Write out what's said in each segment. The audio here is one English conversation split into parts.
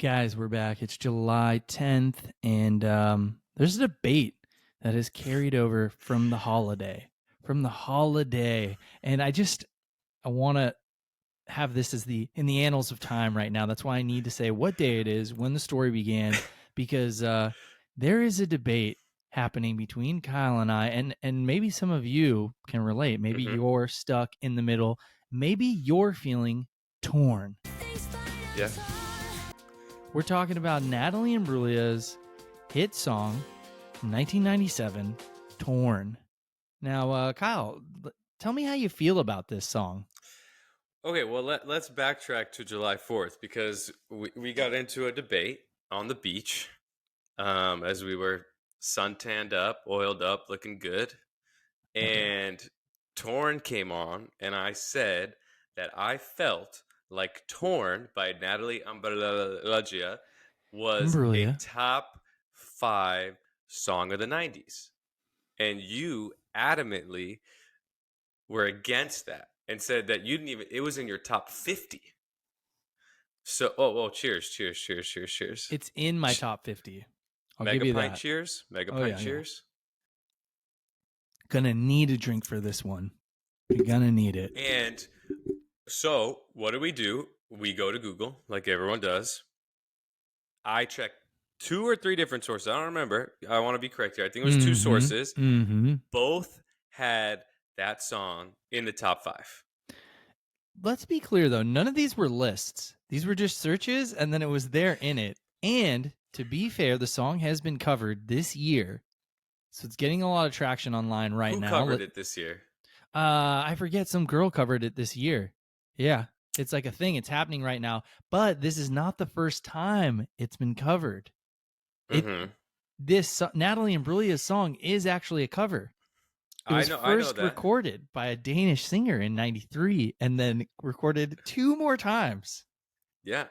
Guys, we're back. It's July 10th, and there's a debate that is carried over from the holiday. And I want to have this as in the annals of time right now. That's why I need to say what day it is, when the story began, because there is a debate happening between Kyle and I, and maybe some of you can relate. Maybe you're stuck in the middle. Maybe you're feeling torn. Yeah. We're talking about Natalie Imbriglia's hit song from 1997, Torn. Now, Kyle, tell me how you feel about this song. Okay, well, let's backtrack to July 4th because we got into a debate on the beach as we were suntanned up, oiled up, looking good. And Torn came on, and I said that I felt like Torn by Natalie Imbruglia was a top 5 song of the 90s. And you adamantly were against that and said that you didn't even, it was in your top 50. So, cheers. It's in my top 50. I'll Mega give you pint that. cheers. Mega pint cheers. Gonna need a drink for this one. You're gonna need it. And so, what do? We go to Google, like everyone does. I checked 2 or 3 different sources. I don't remember. I want to be correct here. I think it was 2 sources. Both had that song in the top 5. Let's be clear, though. None of these were lists. These were just searches, and then it was there in it. And to be fair, the song has been covered this year. So it's getting a lot of traction online now. Who covered it this year? I forget. Some girl covered it this year. Yeah, it's like a thing. It's happening right now. But this is not the first time it's been covered. This Natalie Imbriglia's song is actually a cover. It was first recorded by a Danish singer in 93 and then recorded 2 more times. Yeah.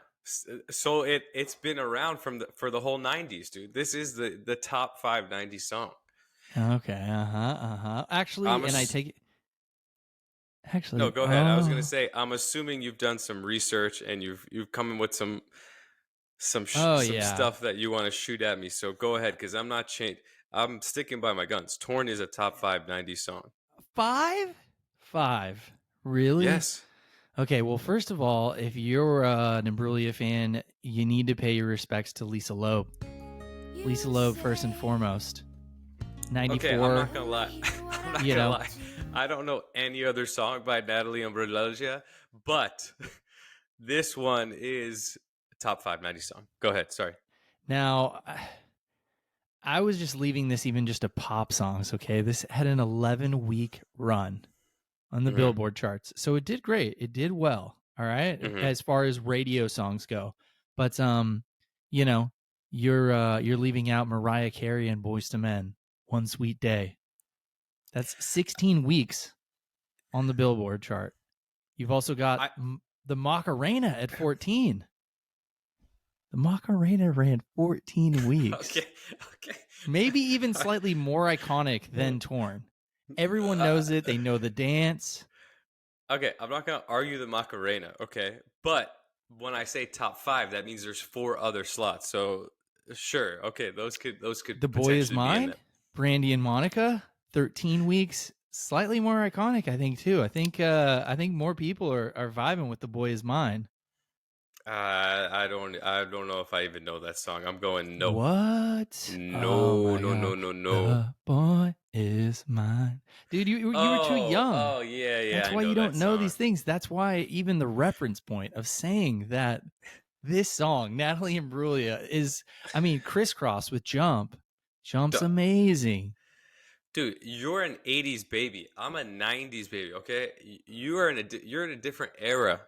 So it's been around for the whole 90s, dude. This is the top 5 90s song. Okay. Actually, I take it. Actually, no, go ahead. I was gonna say, I'm assuming you've done some research and you've come in with some stuff that you want to shoot at me. So go ahead, because I'm not changed. I'm sticking by my guns. Torn is a top 5 90s song. 5? Really? Yes. Okay, well, first of all, if you're an Imbruglia fan, you need to pay your respects to Lisa Loeb. Lisa Loeb, first and foremost. 94. Okay, I'm not going to lie. I'm not going to lie. I don't know any other song by Natalie Imbruglia, but this one is a top 5 90s song. Go ahead. Sorry. Now, I was just leaving this even just a pop songs, okay? This had an 11-week run on the Billboard charts. So it did great. It did well, all right, as far as radio songs go. But you're leaving out Mariah Carey and Boyz II Men, One Sweet Day. That's 16 weeks on the Billboard chart. You've also got the Macarena at 14. The Macarena ran 14 weeks. Okay. Maybe even slightly more iconic than Torn. Everyone knows it. They know the dance. Okay, I'm not going to argue the Macarena, okay? But when I say top 5, that means there's 4 other slots. So, sure, okay, those could The Boy Is Mine, Brandy and Monica, 13 weeks, slightly more iconic, I think, too. I think more people are vibing with The Boy Is Mine. I don't know if I even know that song. I'm going no. What? No. The boy is mine. Dude, you were too young. Oh, yeah. That's why you don't know these things. That's why even the reference point of saying that this song, Natalie Imbruglia, is, crisscross with Jump. Jump's amazing. Dude, you're an 80s baby. I'm a 90s baby, okay? You're in a different era.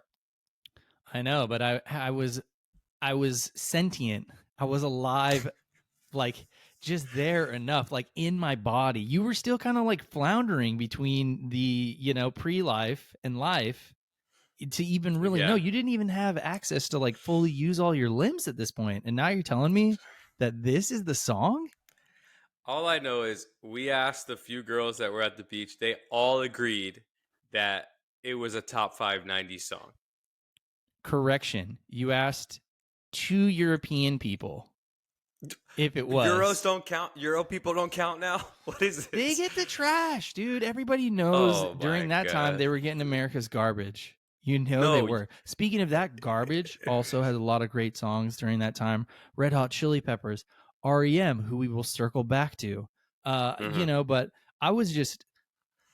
I know, but I was sentient. I was alive, like just there enough, like in my body. You were still kind of like floundering between the, pre-life and life to even really know. You didn't even have access to like fully use all your limbs at this point. And now you're telling me that this is the song? All I know is we asked the few girls that were at the beach. They all agreed that it was a top 5 90s song. Correction. You asked 2 European people. If it was. Euros don't count. Euro people don't count now. What is this? They get the trash, dude. Everybody knows Oh during my that time god. they were getting America's garbage. You know they No. were. Speaking of that, garbage also had a lot of great songs during that time. Red Hot Chili Peppers, REM, who we will circle back to. But I was just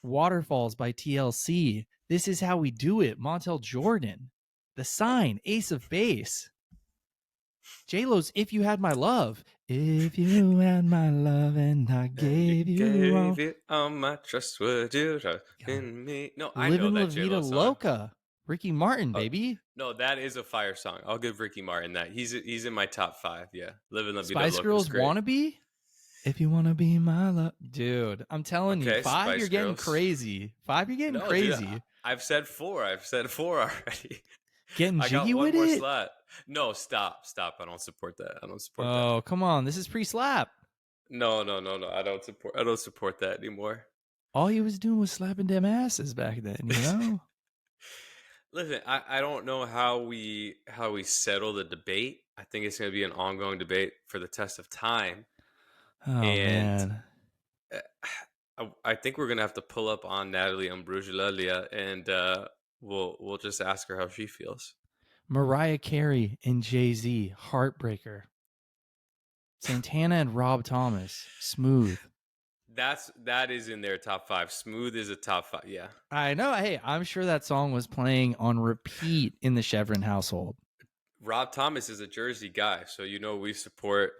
Waterfalls by TLC. This Is How We Do It, Montel Jordan, The Sign, Ace of Base. J-Lo's If You Had My Love. If you had my love and I gave you all my trust, would you trust in me? No, I know Livin' La that Vida J-Lo song. Loca. Ricky Martin, Oh, baby. no, that is a fire song. I'll give Ricky Martin that. He's in my top 5. Yeah, "Living La Vida Spice Loca" is Girls great. Wannabe. If you wanna be my love. Dude, I'm telling you, Okay, 5, you're Spice getting Girls. crazy. 5, you're getting No, dude, crazy. I've said 4. I've said 4 already. Getting I got jiggy one with more it? slot. No, stop. I don't support that. I don't support that. Oh, come on. This is pre-slap. No. I don't support that anymore. All he was doing was slapping them asses back then, you know? Listen, I don't know how we settle the debate. I think it's going to be an ongoing debate for the test of time, Oh, and man. I think we're going to have to pull up on Natalie Imbruglia, and we'll just ask her how she feels. Mariah Carey and Jay-Z, Heartbreaker. Santana and Rob Thomas, Smooth. That is in their top 5. Smooth is a top 5. Yeah. I know. Hey, I'm sure that song was playing on repeat in the Chevron household. Rob Thomas is a Jersey guy, so we support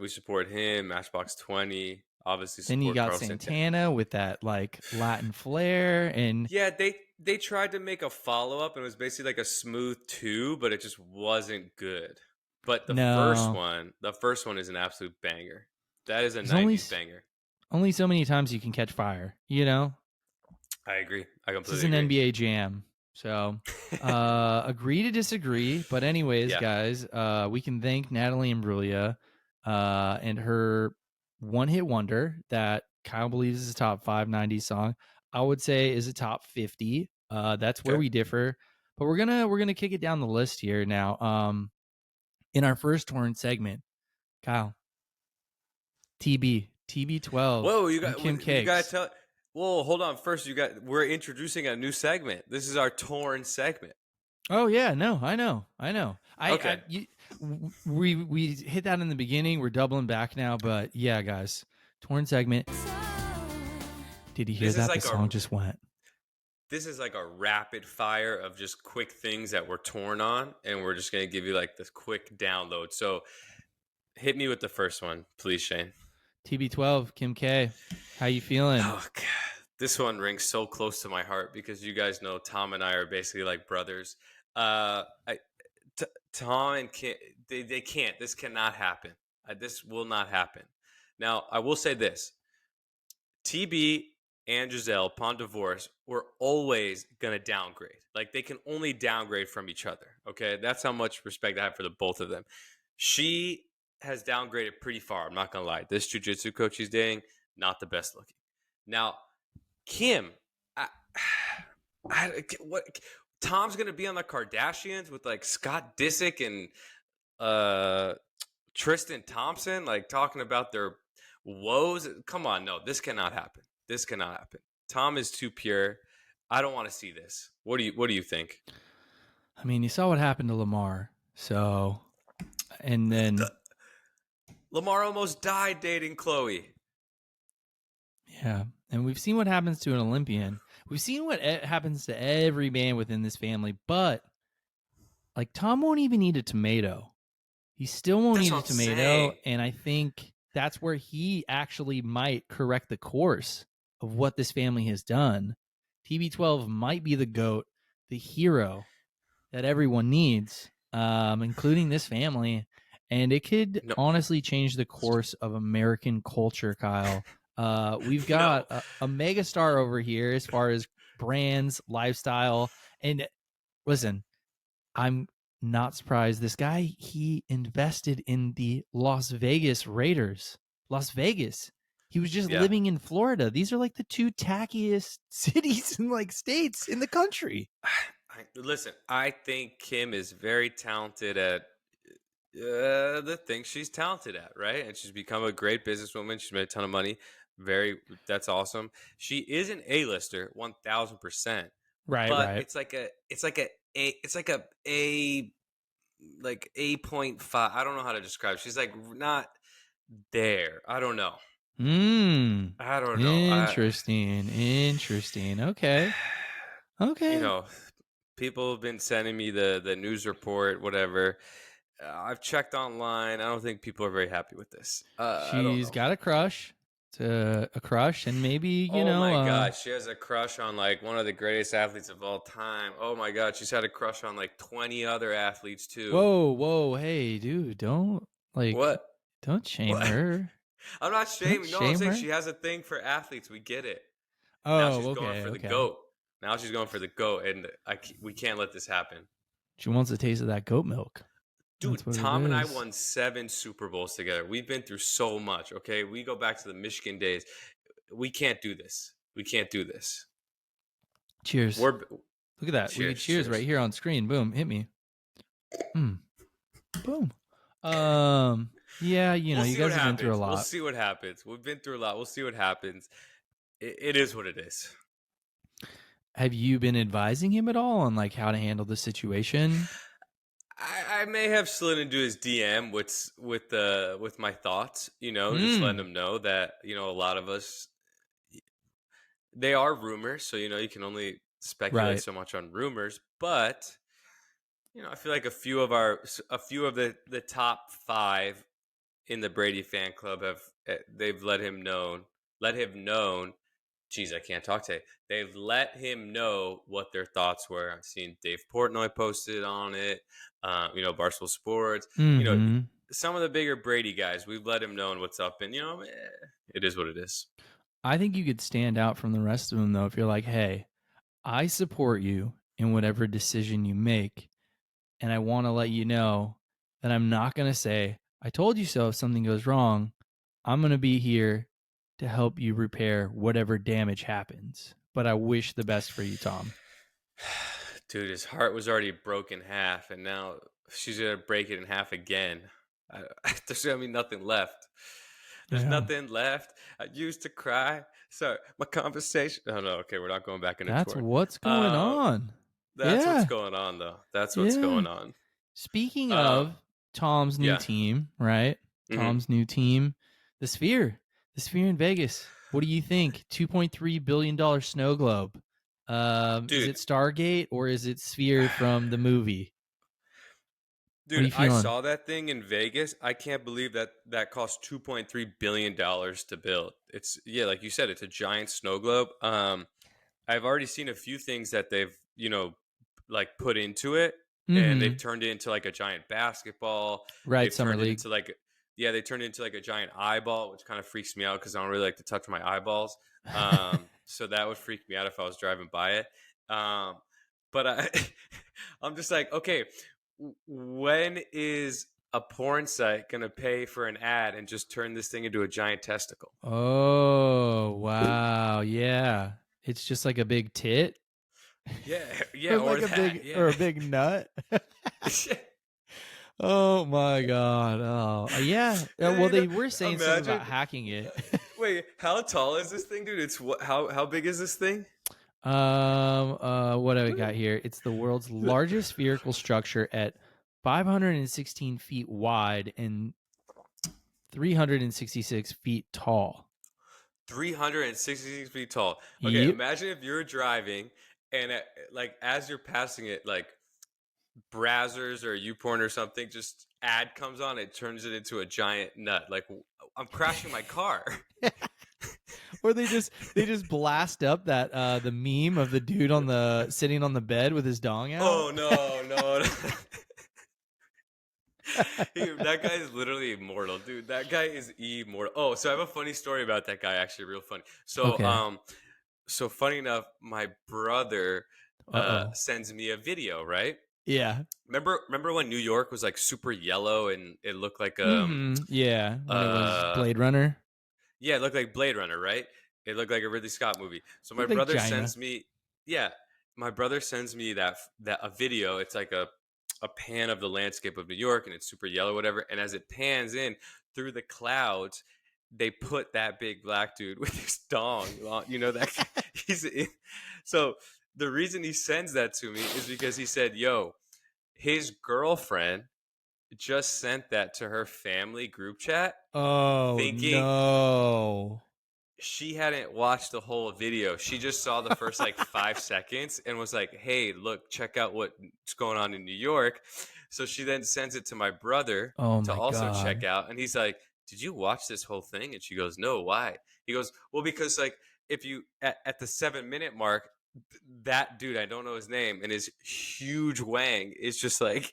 him. Matchbox 20, obviously Then you support got Carlos Santana with that like Latin flair, and Yeah, they tried to make a follow up, and it was basically like a Smooth 2, but it just wasn't good. But the first no, one is an absolute banger. That is a there's only 90s banger. only so many times you can catch fire. You know, I agree. I this is completely an agree. NBA jam. So, agree to disagree. But anyways, Yeah. guys, we can thank Natalie Imbruglia, and her one-hit wonder that Kyle believes is a top 5 90s song. I would say is a top 50. That's where Okay. we differ. But we're gonna kick it down the list here now. In our first torn segment, Kyle, TB12, Whoa, and Kim you got to Cakes. tell. Whoa, hold on. First, we're introducing a new segment. This is our torn segment. Oh yeah, no, I know. Okay. We hit that in the beginning. We're doubling back now, but yeah, guys, torn segment. Did you hear This is that? The like song just went. a rapid fire of just quick things that we're torn on, and we're just gonna give you like this quick download. So hit me with the first one, please, Shane. TB12, Kim K. How you feeling? Oh God, this one rings so close to my heart because you guys know Tom and I are basically like brothers. Tom and Kim, they can't. This cannot happen. This will not happen. Now, I will say this: TB and Giselle, upon divorce, were always gonna downgrade. Like they can only downgrade from each other. Okay, that's how much respect I have for the both of them. She has downgraded pretty far. I'm not gonna lie. This jujitsu coach she's dating, not the best looking. Now, Kim, what? Tom's gonna be on the Kardashians with like Scott Disick and Tristan Thompson, like talking about their woes. Come on, no, this cannot happen. This cannot happen. Tom is too pure. I don't want to see this. What do you think? I mean, you saw what happened to Lamar. So, and then Lamar almost died dating Chloe. yeah, and we've seen what happens to an Olympian. We've seen what happens to every man within this family, but like Tom won't even eat a tomato. He still won't That's eat what a I'm tomato, saying. and I think that's where he actually might correct the course of what this family has done. TB12 might be the GOAT, the hero that everyone needs, including this family, and it could No, honestly change the course of American culture, Kyle. We've no. got a megastar over here as far as brands, lifestyle, and listen, I'm not surprised. This guy, he invested in the Las Vegas Raiders. Las Vegas. He was just Yeah. living in Florida. These are like the 2 tackiest cities and like states in the country. Listen, I think Kim is very talented at the thing she's talented at, right? And she's become a great businesswoman. She's made a ton of money. That's awesome. She is an A-lister, 1000%. Right, But right. it's like a like 8.5. I don't know how to describe it. She's like not there. I don't know. Hmm. I don't know. Interesting. Interesting. Okay. You Okay. know, people have been sending me the news report, whatever. I've checked online. I don't think people are very happy with this. I don't She's know. got a crush. It's a crush, and maybe, Oh my God, she has a crush on like one of the greatest athletes of all time. Oh my God, she's had a crush on like 20 other athletes too. whoa, whoa, hey, dude, What? don't shame What? her. I'm not Don't shaming. No, I'm shame saying her. she has a thing for athletes. We get it. Now Oh, she's going okay, for the okay. GOAT. Now she's going for the GOAT, and we can't let this happen. She wants a taste of that goat milk. That's Dude, what it Tom and I is. won 7 Super Bowls together. We've been through so much, okay? We go back to the Michigan days. We can't do this. We can't do this. Cheers. We're Look at that. We could cheers, cheers right cheers. here on screen. Boom. Hit me. Hmm. Boom. Yeah, We'll you see what guys have been through a happens. We'll lot. see what happens. We've been through a lot. We'll see what happens. It is what it is. Have you been advising him at all on like how to handle the situation? I may have slid into his DM with my thoughts, just letting Hmm. him know that, a lot of us, they are rumors, so you can only speculate Right. so much on rumors, but I feel like a few of the top 5 in the Brady fan club they've let him known. Geez, I can't talk today. They've let him know what their thoughts were. I've seen Dave Portnoy posted on it. Barstool Sports. You know, Mm-hmm. some of the bigger Brady guys. We've let him know what's up, and it is what it is. I think you could stand out from the rest of them though if you're like, hey, I support you in whatever decision you make, and I want to let you know that I'm not going to say, I told you so if something goes wrong. I'm going to be here to help you repair whatever damage happens. But I wish the best for you, Tom. Dude, his heart was already broken half, and now she's gonna break it in half again. There's gonna be nothing left. There's Yeah. nothing left. I used to cry. Sorry, my conversation. Oh no, okay, we're not going back into That's tour. what's going Uh, on. that's what's Yeah. going on, though. That's what's Yeah. going on. Speaking Um, of Tom's new yeah. team, right? hmm Tom's new team, the Sphere, the Sphere in Vegas. What do you think? $2.3 billion snow globe. Is it Dude, Stargate or is it Sphere from the movie? What are dude, you I feeling? saw that thing in Vegas. I can't believe that cost $2.3 billion to build. It's like you said, it's a giant snow globe. I've already seen a few things that they've, like put into it, and they've Mm-hmm. turned it into like a giant basketball. Right, They've Summer turned it League. into like, yeah, they turned it into like a giant eyeball, which kind of freaks me out because I don't really like to touch my eyeballs. So that would freak me out if I was driving by it. But I'm just like, okay, when is a porn site gonna pay for an ad and just turn this thing into a giant testicle? Oh, wow. Yeah. It's just like a big tit Yeah, yeah, or or like a that, big yeah. nut. Oh my god. Oh, yeah. Yeah, Well, they were saying something imagine. about hacking it. Wait, how tall is this thing, dude? How big is this thing? What do we got here? It's the world's largest spherical structure at 516 feet wide and 366 feet tall. 366 feet tall. Okay, Yep. imagine if you're driving and like as you're passing it, like Brazzers or YouPorn or something, just ad comes on, it turns it into a giant nut. Like I'm crashing my car. Or they just blast up that the meme of the dude on the sitting on the bed with his dong out. Oh no, no. That guy is literally immortal, dude. That guy is immortal. Oh, so I have a funny story about that guy. Actually, real funny. So, Okay. so funny enough, my brother Uh-oh. sends me a video. Right? Yeah. Remember when New York was like super yellow and it looked like Mm-hmm. Yeah. When it was uh Blade Runner. yeah, it looked like Blade Runner, right? It looked like a Ridley Scott movie. So my Looked like brother China. sends me, yeah, my brother sends me that a video. It's like a a pan of the landscape of New York, and it's super yellow, whatever. And as it pans in through the clouds, they put that big black dude with his dong. That he's in. So the reason he sends that to me is because he said, "Yo, his girlfriend just sent that to her family group chat, Oh thinking no. she hadn't watched the whole video. She just saw the first like 5 seconds and was like, "Hey, look, check out what's going on in New York." So she then sends it to my brother Oh to my also check god. out, and he's like, "Did you watch this whole thing?" And she goes, "No, why?" He goes, "Well, because like if you at the 7 minute mark, that dude, I don't know his name, and his huge wang is just like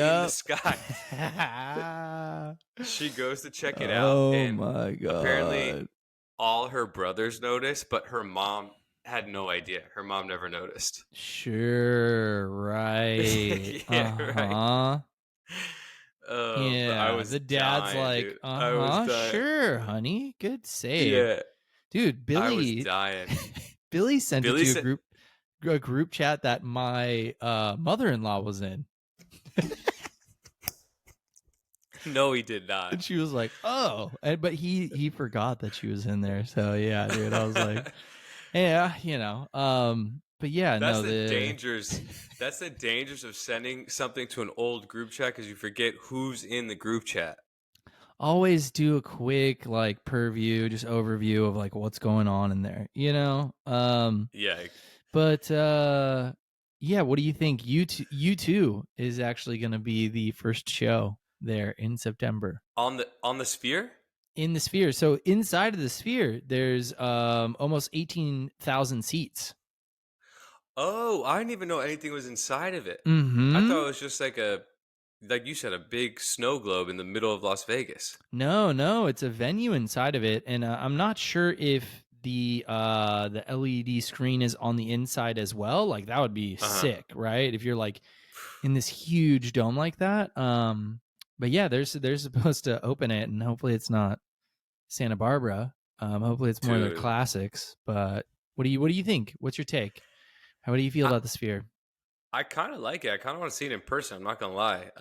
in the Yep. sky." She goes to check it out, Oh and my apparently god. all her brothers noticed, but her mom had no idea. Her mom never noticed. Sure, right. Yeah, right. Uh-huh. But I Yeah, was the dad's dying, like, dude. I was "Uh-huh, dying. sure, honey. Good save." Yeah, Dude, I was Billy dying. Billy sent it Billy to said, a group chat that my mother-in-law was in. "No, he did not." And she was like, "Oh." But he forgot that she was in there. So yeah, dude, I was like, yeah, but yeah, That's no, the the dangers. That's the dangers of sending something to an old group chat because you forget who's in the group chat. always do a quick like purview, just overview of like what's going on in there. Yeah, But yeah, what do you think? U2 is actually going to be the first show there in September on the sphere. in the Sphere. So inside of the Sphere, there's almost 18,000 seats. Oh, I didn't even know anything was inside of it. I thought Mm-hmm. it was just like you said, a big snow globe in the middle of Las Vegas. No, it's a venue inside of it, and I'm not sure if the LED screen is on the inside as well. Like that would be Uh huh. sick, right? If you're like in this huge dome like that. But yeah, they're supposed to open it, and hopefully it's not Santa Barbara. Hopefully it's more of their Dude, classics. But what do you think? What's your take? How do you feel I about the Sphere? I kind of like it. I kind of want to see it in person. I'm not gonna lie.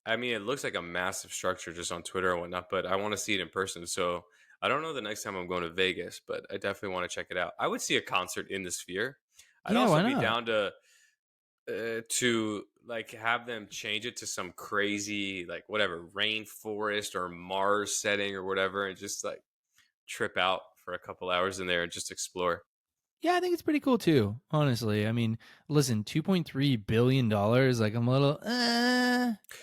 I mean, it looks like a massive structure just on Twitter and whatnot, but I want to see it in person. So I don't know the next time I'm going to Vegas, but I definitely want to check it out. I would see a concert in the Sphere. I'd Yeah, also why be not? down to like have them change it to some crazy like whatever rainforest or Mars setting or whatever, and just like trip out for a couple hours in there and just explore. Yeah, I think it's pretty cool too. Honestly, I mean, listen, $2.3 billion. Like I'm a little,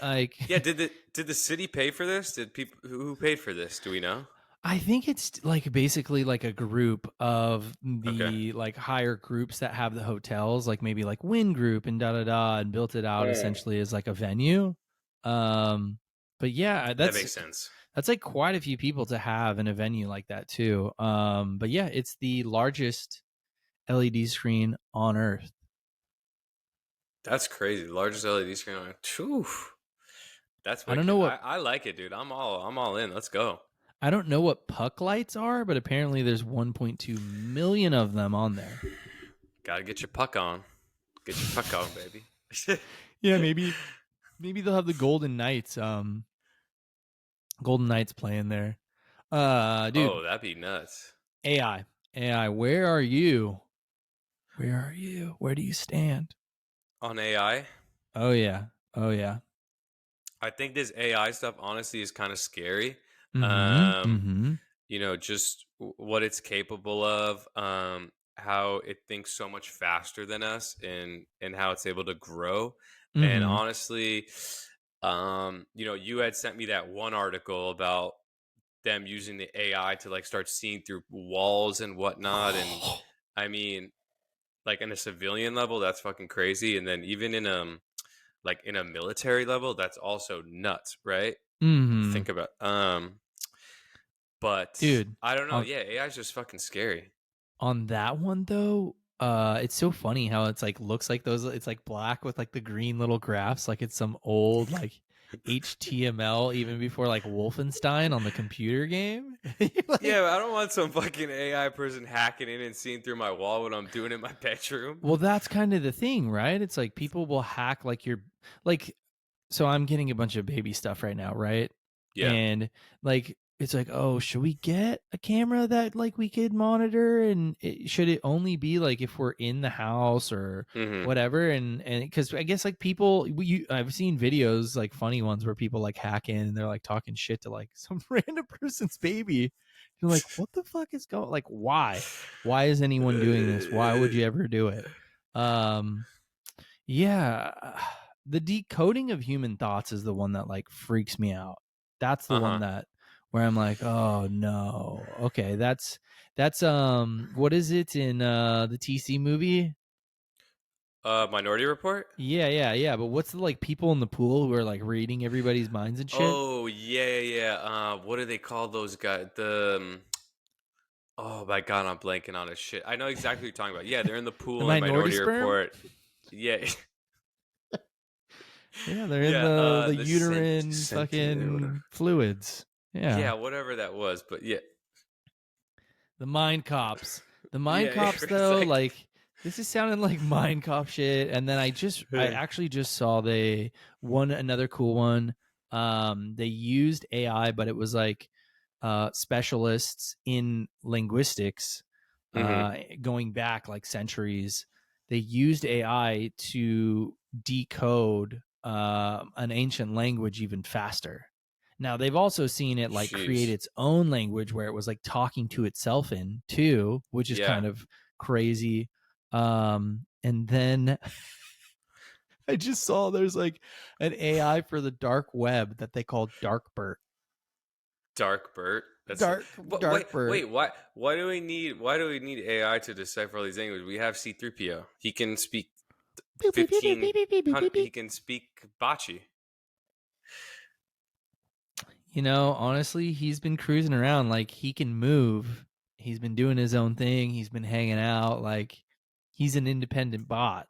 like. Yeah, did the city pay for this? Did people who paid for this? Do we know? I think it's like basically like a group of Okay. the like higher groups that have the hotels, like maybe like Wind Group and da da da, and built it out Mm. essentially as like a venue. Um, but yeah, That that's makes sense. that's like quite a few people to have in a venue like that too. But yeah, it's the largest LED screen on Earth. That's crazy. The largest LED screen on it. Phew. That's I don't know wicked. what I like it, dude. I'm all in. Let's go. I don't know what puck lights are, but apparently there's 1.2 million of them on there. Gotta get your puck on. Get your puck on, baby. Yeah, maybe they'll have the Golden Knights playing there. Dude, Oh, that'd be nuts. AI, where are you? Where are you? Where do you stand? On AI, Oh yeah. Oh yeah. I think this AI stuff honestly is kind of scary. Mm-hmm. Um, Mm-hmm. just what it's capable of, how it thinks so much faster than us, and how it's able to grow. And Mm-hmm. honestly, you had sent me that one article about them using the AI to like start seeing through walls and whatnot. And I mean, like in a civilian level, that's fucking crazy. And then even in like in a military level, that's also nuts, right? Mm-hmm. Think about but Dude, I don't know. on Yeah, AI is just fucking scary. on that one though, it's so funny how it's like looks like those it's like black with like the green little graphs, like it's some old like HTML even before like Wolfenstein on the computer game. Like, Yeah, but I don't want some fucking AI person hacking in and seeing through my wall what I'm doing in my bedroom. well, that's kind of the thing, right? It's like people will hack like your like so I'm getting a bunch of baby stuff right now, right? Yeah. And like it's like, oh, should we get a camera that like we could monitor, and should it only be like if we're in the house or Mm-hmm. whatever? And because I guess like people, I've seen videos like funny ones where people like hack in and they're like talking shit to like some random person's baby. You're like, what the fuck is going? Like, why? Why is anyone doing this? Why would you ever do it? Um, yeah, the decoding of human thoughts is the one that like freaks me out. That's the one Uh-huh. that where I'm like, oh no, okay, that's what is it in the TC movie? Minority Report? Yeah. But what's the like people in the pool who are like reading everybody's minds and shit? Oh, yeah. What do they call those guys? Oh my god, I'm blanking on his shit. I know exactly what you're talking about. Yeah, they're in the The pool in minority Minority sperm? Report. Yeah. Yeah, they're in Yeah, the the uterine sentient whatever. fucking fluids. Yeah. Yeah, whatever that was, but yeah. The Mind Cops. The Mind Yeah, Cops it's though, like like this is sounding like Mind Cop shit. And then I actually just saw they one another cool one. They used AI, but it was like specialists in linguistics, Mhm. going back like centuries. They used AI to decode an ancient language even faster. Now they've also seen it like create Sheesh. its own language where it was like talking to itself in too, which is Yeah. kind of crazy. And then I just saw there's like an AI for the dark web that they call Darkbert. Dark Bert. That's Dark what Darkbert. wait, why do we need AI to decipher all these languages? We have C3PO. He can speak Beep, beep, beep, beep, beep, 15 beep, beep, beep, he beep. can speak Bachi. You know, honestly, he's been cruising around like he can move. He's been doing his own thing. He's been hanging out like he's an independent bot.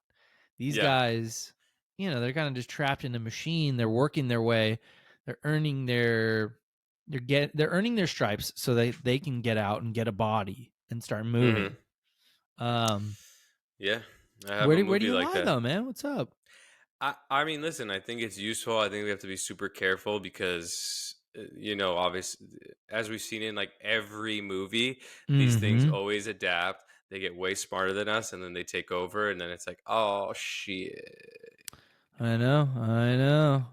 These Yeah. guys, you know, they're kind of just trapped in a machine. They're working their way. They're earning their they're earning their stripes so they can get out and get a body and start Mhm. moving. Um, Yeah. I have a where do movie you like lie that. though, man? What's up? I mean, listen, I think it's useful. I think we have to be super careful because, obviously, as we've seen in like every movie, these things Mm-hmm. always adapt. They get way smarter than us, and then they take over, and then it's like, oh shit. I know, I know.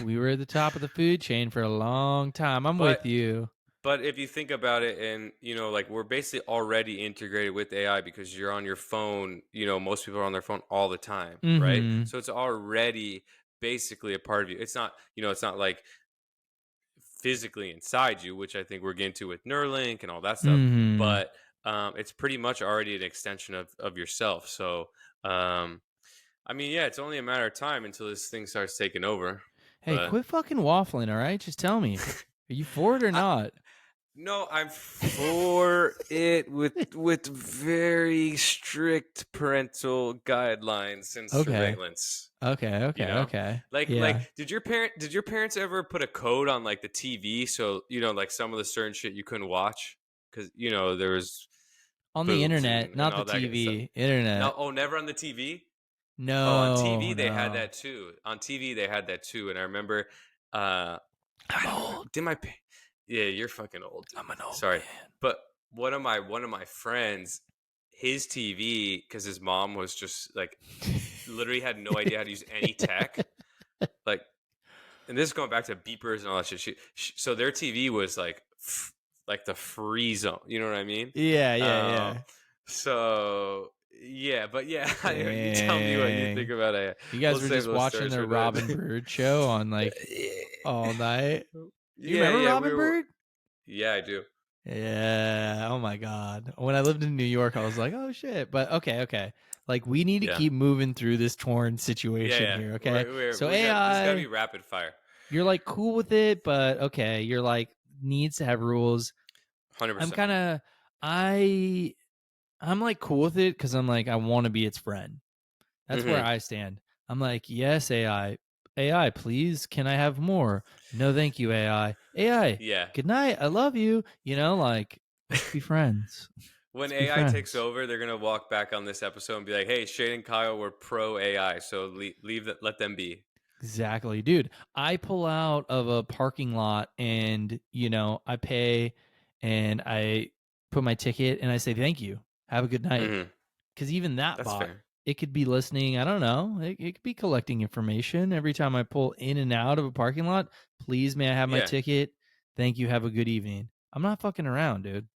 We were at the top of the food chain for a long time. I'm but with you. but if you think about it, and like we're basically already integrated with AI because you're on your phone. Most people are on their phone all the time, right? Mm-hmm. So it's already basically a part of you. It's not like physically inside you, which I think we're getting to with Neuralink and all that stuff. Mm-hmm. But it's pretty much already an extension of yourself. So, um, I mean, yeah, it's only a matter of time until this thing starts taking over. Hey, But quit fucking waffling, all right? Just tell me. Are you for it or I, not? no, I'm for it with very strict parental guidelines and Okay. surveillance. You know, Okay. like Yeah. did your parents ever put a code on like the TV so like some of the certain shit you couldn't watch because there was On the boobs internet, and not the all that stuff. TV. No, Internet. oh, never on the TV. Oh, on No, TV they had no. that too. On TV they had that too, and I remember, uh, I'm I don't remember. old. Yeah, you're fucking old, dude. I'm an old Sorry, man. but one of my friends, his TV, because his mom was just like literally had no idea how to use any tech, like, and this is going back to beepers and all that shit. So their TV was like the free zone. You know what I mean? Yeah. Um, so yeah, but yeah, you tell me what you think Dang. about it. You We'll guys were save just those watching stories the for another Robin day. Bird show on like all night. You Yeah, remember yeah, we Robin were. Bird? Yeah, I do. Yeah. Oh my God. When I lived in New York, I was like, oh shit. But okay. Like we need to Yeah, keep moving through this torn yeah, situation yeah. here. Okay. We're, we're So we got this. Got to be AI, rapid fire. you're like cool with it, but okay, you're like needs to have rules. Hundred I'm percent. kind of I I'm like cool with it because I'm like I want to be its friend. That's where Mm-hmm. I stand. I'm like, yes, AI. AI, please. Can I have more? No, thank you, AI. AI, Yeah. good night. I love you. Like, let's be friends. When Let's be AI takes friends. over, they're gonna walk back on this episode and be like, "Hey, Shane and Kyle were pro AI, so leave that, let them be." Exactly, dude. I pull out of a parking lot and, I pay and I put my ticket and I say, thank you. Have a good night. Hmm. Because even that That's bot, fair. it could be listening. I don't know. It could be collecting information every time I pull in and out of a parking lot. Please, may I have my Yeah. ticket? Thank you. Have a good evening. I'm not fucking around, dude.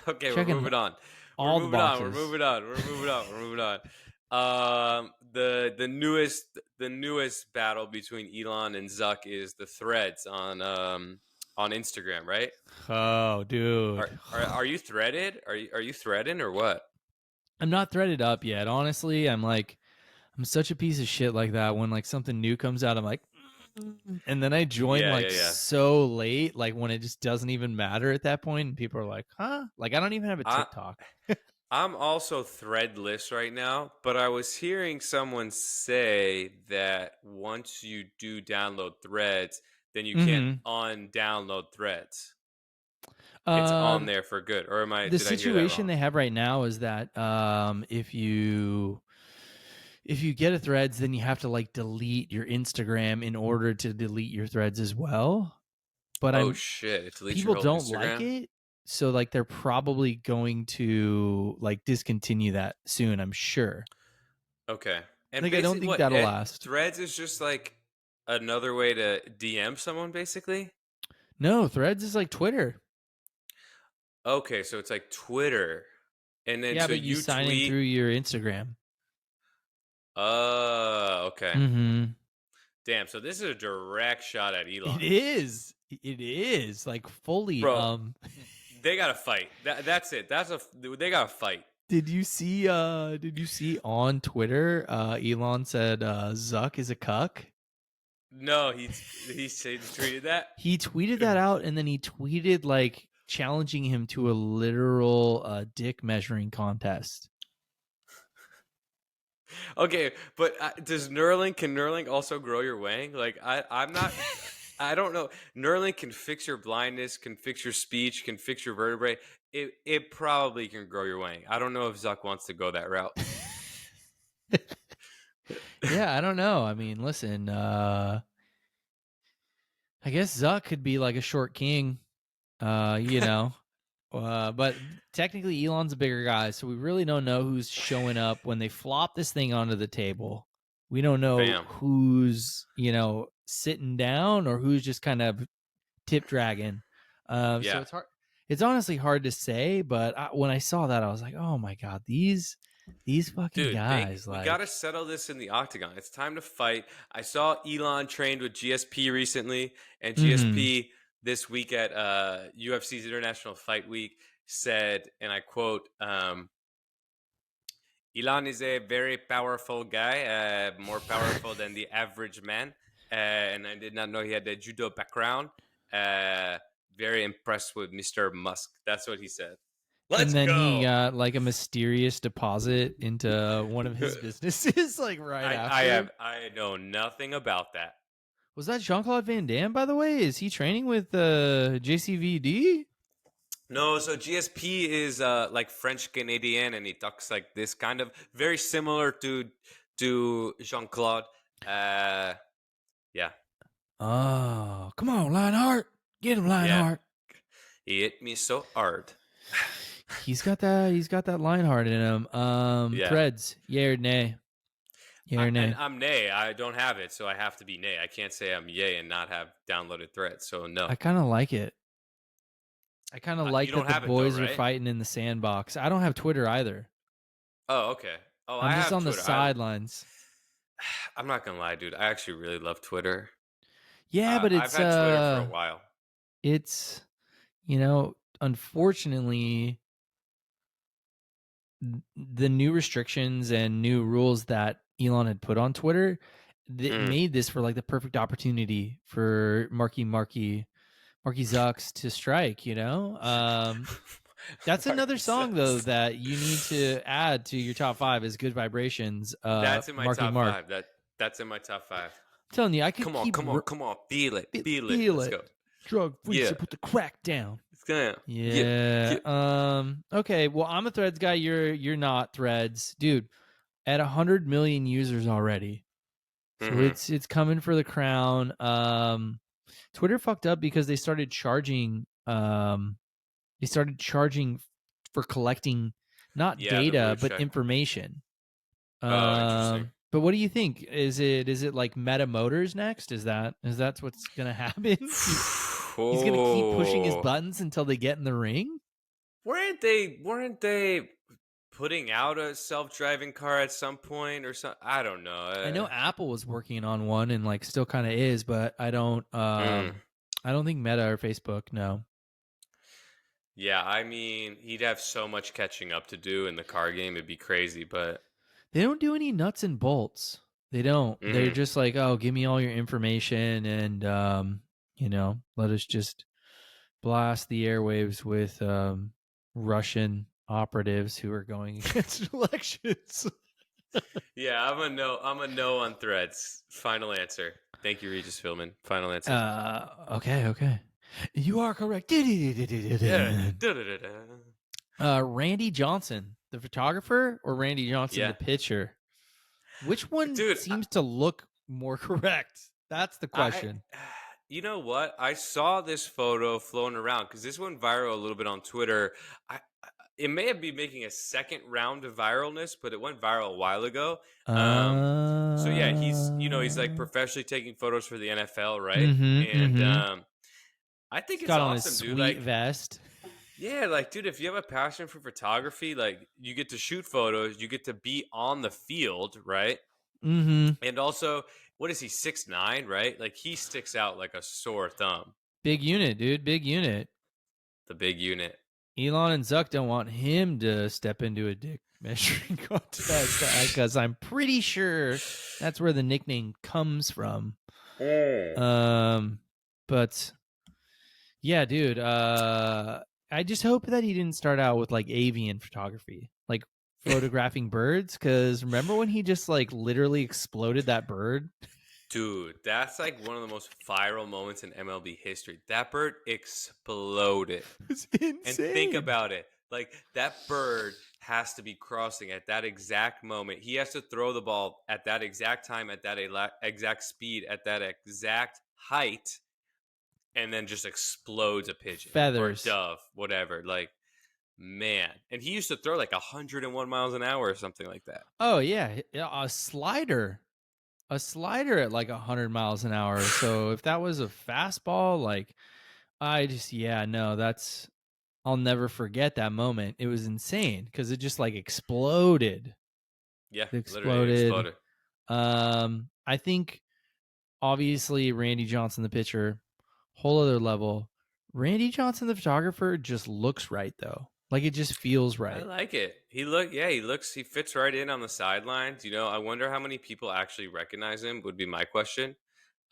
Okay, we're Checking moving on. We're all the moving on. We're boxes. moving on. We're moving on. We're moving on. The newest battle between Elon and Zuck is the threads on Instagram, right? Oh, Are dude. are you threaded? Are you threading or what? I'm not threaded up yet. Honestly, I'm such a piece of shit like that. When like something new comes out, I'm like, and then I join Yeah, like yeah, yeah. so late, like when it just doesn't even matter at that point, and people are like, huh? Like I don't even have a I TikTok. I'm also threadless right now, but I was hearing someone say that once you do download threads, then you can't Mm-hmm. undownload threads. It's on Um, there for good. Or am I the did I hear that situation wrong? they have right now is that if you get a threads, then you have to like delete your Instagram in order to delete your threads as well. But Oh I'm shit, it deletes your people whole don't like Instagram? it, so like they're probably going to like discontinue that soon, I'm sure. Okay. And Like I don't basically think what that'll last. threads is just like another way to DM someone basically? No, threads is like Twitter. Okay, so it's like Twitter. And then Yeah, so but you you sign in tweet. through your Instagram. Okay. Mm-hmm. Damn, so this is a direct shot at It Elon. is. It is like fully. Bro, they gotta fight. That's it. They gotta fight. Did you see on Twitter Elon said Zuck is a cuck? No, he tweeted that. He tweeted that out and then he tweeted like challenging him to a literal dick measuring contest. Okay, but can Neuralink also grow your wang? Like I'm not. I don't know. Neuralink can fix your blindness, can fix your speech, can fix your vertebrae. It probably can grow your wang. I don't know if Zuck wants to go that route. Yeah, I don't know. I mean, listen, I guess Zuck could be like a short king, uh, you know. But technically Elon's a bigger guy, so we really don't know who's showing up when they flop this thing onto the table. We don't know Bam. who's, sitting down or who's just kind of tip dragging. So Yeah. it's hard. It's honestly hard to say, but when I saw that, I was like, "Oh my god, these fucking Dude, guys!" we got to Like, settle this in the octagon. It's time to fight. I saw Elon trained with GSP recently, and mm-hmm. GSP this week at UFC's International Fight Week said, and I quote, Elon is a very powerful guy, more powerful than the average man. And I did not know he had a judo background. Very impressed with Mr. Musk. That's what he said. And Let's then he go. got like a mysterious deposit into one of his businesses, like right after. I know nothing about that. Was that Jean Claude Van Damme, by the way? Is he training with JCVD? No, so GSP is like French Canadian, and he talks like this, kind of very similar to Jean Claude. Uh, yeah, Oh, come on, Lionheart. Get him, yeah. Lionheart. He hit me so hard. He's got that Lionheart in him. Yeah. Threads, yay or nay? Yay or And nay? I'm nay. I don't have it, so I have to be nay. I can't say I'm yay and not have downloaded threads. So I no. kind of like it. I kind of You like don't that the have it though, boys are right? fighting in the sandbox. I don't have Twitter either. Oh, okay. Oh, I'm I just have on the Twitter. sidelines. I'm not gonna lie, dude. I actually really love Twitter. Yeah, but I've had Twitter for a while. it's unfortunately the new restrictions and new rules that Elon had put on Twitter that Mm. made this for like the perfect opportunity for Marky Zucks to strike. That's Marky another song though sucks. that you need to add to your top five is "Good Vibrations." That's in my Marky top Mark. five. That's in my top five. telling you, I could Come on, keep come on, come on. Feel it, feel it. feel Let's it. go. Drug freaks Yeah. to put the crack down. It's gonna. Yeah. Yeah. Yeah. Okay. Well, I'm a Threads guy. You're not Threads, dude. At 100 million users already, so Mm-hmm. it's coming for the crown. Twitter fucked up because they started charging. They started charging for collecting not Yeah, the data blue but check. information. Oh, interesting. But what do you think? Is it like Meta Motors next? Is that's what's gonna happen? He's gonna keep pushing his Oh, buttons until they get in the ring. weren't they putting out a self-driving car at some point or something? I don't know. I know Apple was working on one and like still kind of is, but Mm. I don't think Meta or Facebook. No, Yeah, I mean, he'd have so much catching up to do in the car game. It'd be crazy, but they don't do any nuts and bolts. They don't. They're mm, just like, oh, give me all your information and let us just blast the airwaves with Russian operatives who are going against elections. yeah, I'm a no on Threads. Final answer. Thank you, Regis Philman. Final answer. Okay. You are correct. Yeah. Da-da-da-da. Randy Johnson, the photographer, or Randy Johnson, Yeah, the pitcher? Which one dude. seems to look more correct? That's the I question. you know what? I saw this photo floating around because this went viral a little bit on Twitter. It may have been making a second round of viralness, but it went viral a while ago. So yeah, he's like professionally taking photos for the NFL, right? And Mm-hmm. I think He's it's got on his awesome, dude. sweet Like, vest. yeah, like, dude, if you have a passion for photography, like, you get to shoot photos, you get to be on the field, right? Mm-hmm. And also, what is he, 6'9", right? Like, he sticks out like a sore thumb. Big unit, dude. Big unit. The big unit. Elon and Zuck don't want him to step into a dick measuring contest because I'm pretty sure that's where the nickname comes from. But yeah, dude. I just hope that he didn't start out with like avian photography, like photographing birds. Because remember when he just like literally exploded that bird? Dude, that's like one of the most viral moments in MLB history. That bird exploded. It's And think insane. about it. Like, that bird has to be crossing at that exact moment. He has to throw the ball at that exact time, at that exact speed, at that exact height, and then just explodes a pigeon or a Feathers. dove, whatever. Like, man. And he used to throw like 101 miles an hour or something like that. Oh yeah, a slider at like 100 miles an hour. So if that was a fastball, like I'll never forget that moment. It was insane because it just like exploded. Yeah, It literally exploded. exploded. I think obviously Randy Johnson, the pitcher, whole other level. Randy Johnson, the photographer, just looks right though. Like it just feels I right. like it. He fits right in on the sidelines. I wonder how many people actually recognize him would be my question.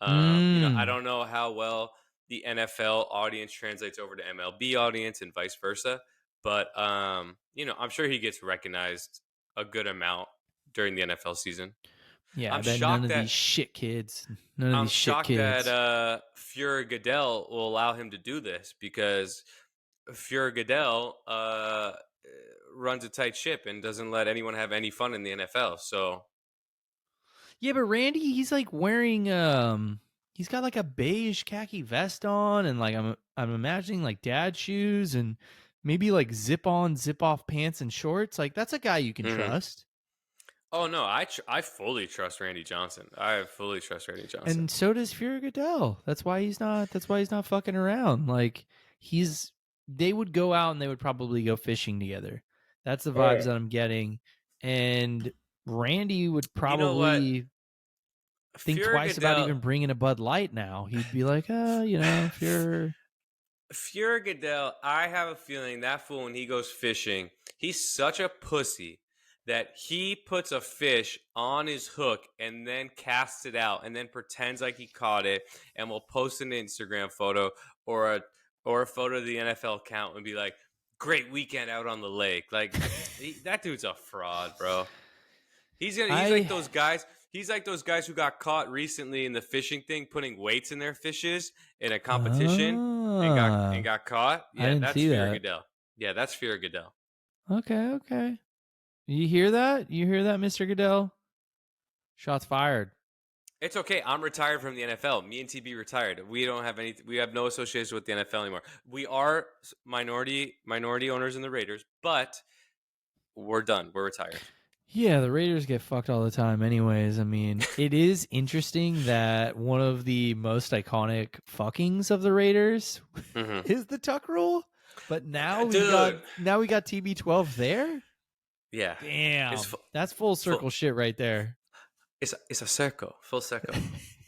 I Mm. don't know how well the NFL audience translates over to MLB audience and vice versa, but I'm sure he gets recognized a good amount during the NFL season. Yeah, I I'm bet none shocked of that these shit kids, none of I'm these shit shocked that kids. Fuhrer Goodell will allow him to do this because Fuhrer Goodell runs a tight ship and doesn't let anyone have any fun in the NFL. So Yeah, but Randy, he's like wearing he's got like a beige khaki vest on and like I'm imagining like dad shoes and maybe like zip on, zip off pants and shorts. Like that's a guy you can mhm. trust. Oh no, I fully trust Randy Johnson. I fully trust Randy Johnson. And so does Fury Goodell. That's why he's not fucking around. Like they would go out and they would probably go fishing together. That's the vibes that I'm getting. And Randy would You know what? probably think Fuhrer twice about Goodell, even bringing a Bud Light now. He'd be like, if you're Fuhrer Goodell, I have a feeling that fool, when he goes fishing, he's such a pussy that he puts a fish on his hook and then casts it out and then pretends like he caught it and will post an Instagram photo or a photo of the NFL account and be like, "Great weekend out on the lake." Like, that dude's a fraud, bro. He's like I those guys. He's like those guys who got caught recently in the fishing thing, putting weights in their fishes in a competition, and Ah, got caught. I Yeah, didn't that's see Fear that. Goodell. Yeah, that's Fear Goodell. Okay, okay. You hear that? You hear that, Mr. Goodell? Shots fired. It's okay. I'm retired from the NFL. Me and TB retired. We don't have any. We have no association with the NFL anymore. We are minority owners in the Raiders, but we're done. We're retired. Yeah, the Raiders get fucked all the time anyways. I mean, it is interesting that one of the most iconic fuckings of the Raiders Mm-hmm. is the tuck rule, but now we got Dude. TB12 there? Yeah. It's Damn. That's full full. circle shit right there. It's a circle. Full circle.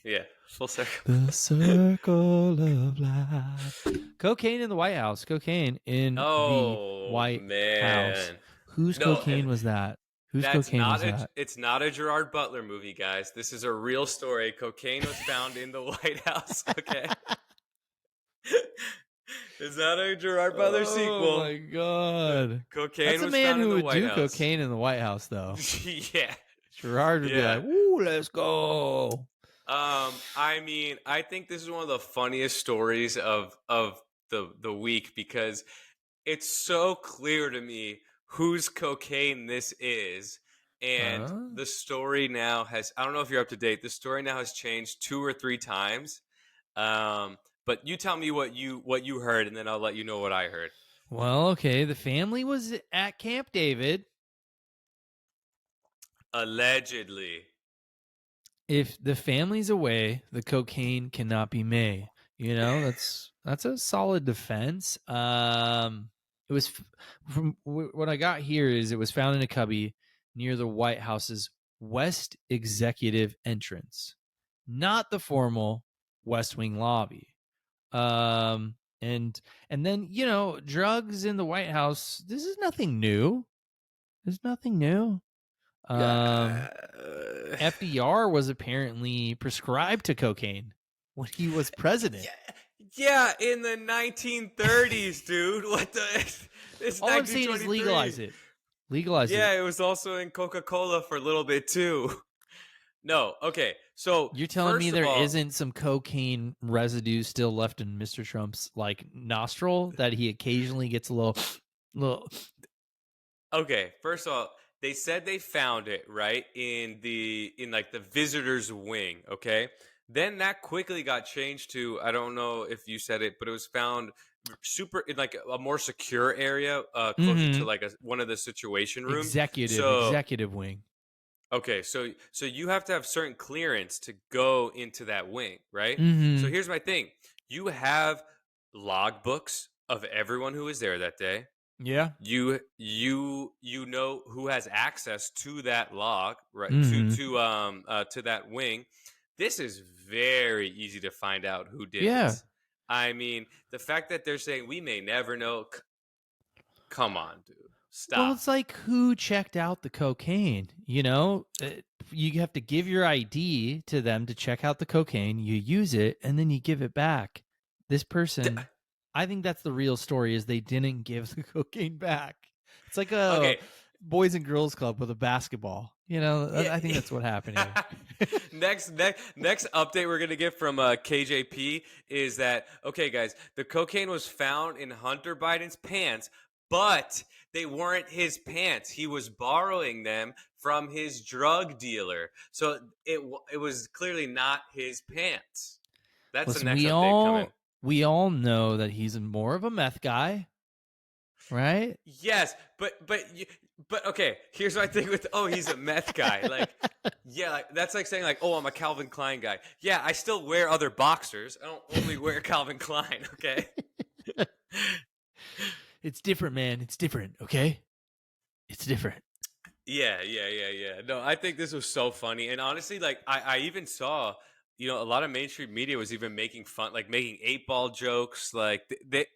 Yeah. Full circle. The circle of life. Cocaine in the White House. Cocaine in the Oh White House. man. Whose No, cocaine and was that? Whose that's cocaine not was a. that? It's not a Gerard Butler movie, guys. This is a real story. Cocaine was found in the White House. Okay. It's not a Gerard Butler Oh sequel. my god. Cocaine That's a was man found in who the would White do House. cocaine in the White House, though. Yeah. Gerard would be Yeah. like, "Woo, let's go." I mean, I think this is one of the funniest stories of the week because it's so clear to me whose cocaine this is. And Huh? the story now has, I don't know if you're up to date, the story now has changed 2 or 3 times. But you tell me what you heard, and then I'll let you know what I heard. Well, okay. The family was at Camp David. Allegedly. If the family's away, the cocaine cannot be made. You know, that's a solid defense. It was from what I got here is it was found in a cubby near the White House's West Executive entrance, not the formal West Wing lobby. And then drugs in the White House. This is nothing new. There's nothing new. Yeah. FDR was apparently prescribed to cocaine when he was president. Yeah, in the 1930s, dude. What the? It's All I'm saying is 1923. legalize it. Legalize Yeah, it. it was also in Coca-Cola for a little bit too. No, okay. So You're telling me there all, isn't some cocaine residue still left in Mr. Trump's nostril that he occasionally gets a little. Okay, first of all, they said they found it right in like the visitors wing, okay? Then that quickly got changed to, I don't know if you said it, but it was found super in like a more secure area, closer to like one of the situation rooms. Executive wing. Okay, so you have to have certain clearance to go into that wing, right? Mm-hmm. So here's my thing. You have logbooks of everyone who was there that day. Yeah. You know who has access to that log, right? To that wing. This is very easy to find out who did this. I mean, the fact that they're saying we may never know. Come on, dude. Stop. Well, it's like who checked out the cocaine? You have to give your ID to them to check out the cocaine. You use it, and then you give it back. This person, I think that's the real story, is they didn't give the cocaine back. It's like a Boys and Girls Club with a basketball. I think that's what happened here. Next update we're going to get from KJP is that, okay, guys, the cocaine was found in Hunter Biden's pants, but they weren't his pants. He was borrowing them from his drug dealer. So it was clearly not his pants. That's the next update coming. We all know that he's more of a meth guy, right? Yes, but okay, here's my thing with he's a meth guy. Like, yeah, that's like saying I'm a Calvin Klein guy. Yeah, I still wear other boxers. I don't only wear Calvin Klein, okay? It's different, man. It's different, okay? It's different. Yeah. No, I think this was so funny. And honestly, I even saw, a lot of mainstream media was even making fun, making 8-ball jokes.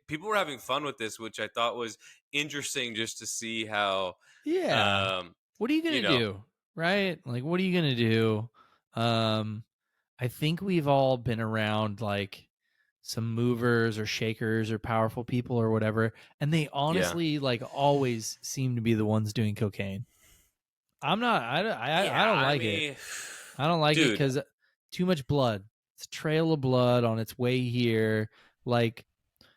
People were having fun with this, which I thought was interesting just to see how. Yeah. What are you going to do? Right? What are you going to do? I think we've all been around some movers or shakers or powerful people or whatever, and they honestly always seem to be the ones doing cocaine. I don't like it. I don't like it Dude, because too much blood. It's a trail of blood on its way here. Like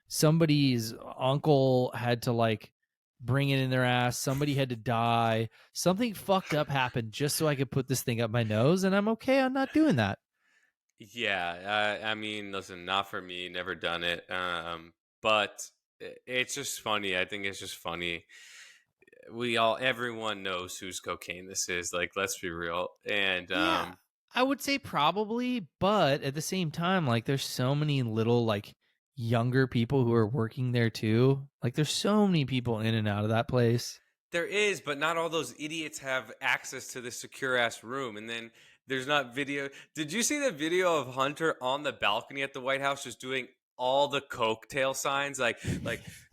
somebody's uncle had to like bring it in their ass. Somebody had to die. Something fucked up happened just so I could put this thing up my nose, and I'm okay on not doing that. yeah, I mean, listen, not for me, never done it. But it's just funny. I think it's just funny. Everyone knows whose cocaine this is. Like, let's be real. And Yeah, I would say probably, but at the same time, like there's so many little like younger people who are working there too. Like there's so many people in and out of that place. there is, but not all those idiots have access to this secure ass room. And then there's not video. Did you see the video of Hunter on the balcony at the White House just doing all the cocktail signs, like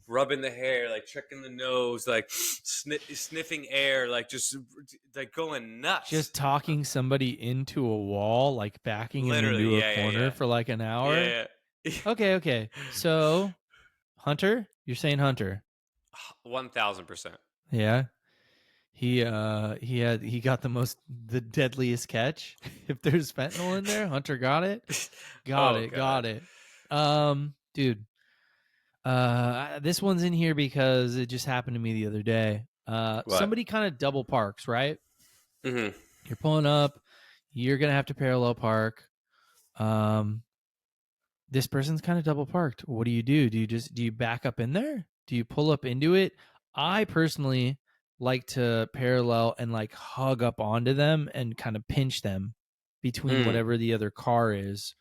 rubbing the hair, like checking the nose, like sniffing air, like just like going nuts. Just talking somebody into a wall, like backing him into Literally, a yeah, yeah, corner yeah, for like an hour. yeah, yeah. Okay. So, Hunter, you're saying Hunter. 1000%. Yeah. He got the deadliest catch. If there's fentanyl in there, Hunter got it. Got Oh it. Got god. it. Dude, this one's in here because it just happened to me the other day. What? Somebody kind of double parks, right? Mm-hmm. You're pulling up, you're gonna have to parallel park. Um, this person's kind of double parked. What do you do? Do you back up in there? Do you pull up into it? I personally like to parallel and like hug up onto them and kind of pinch them between Mm. whatever the other car is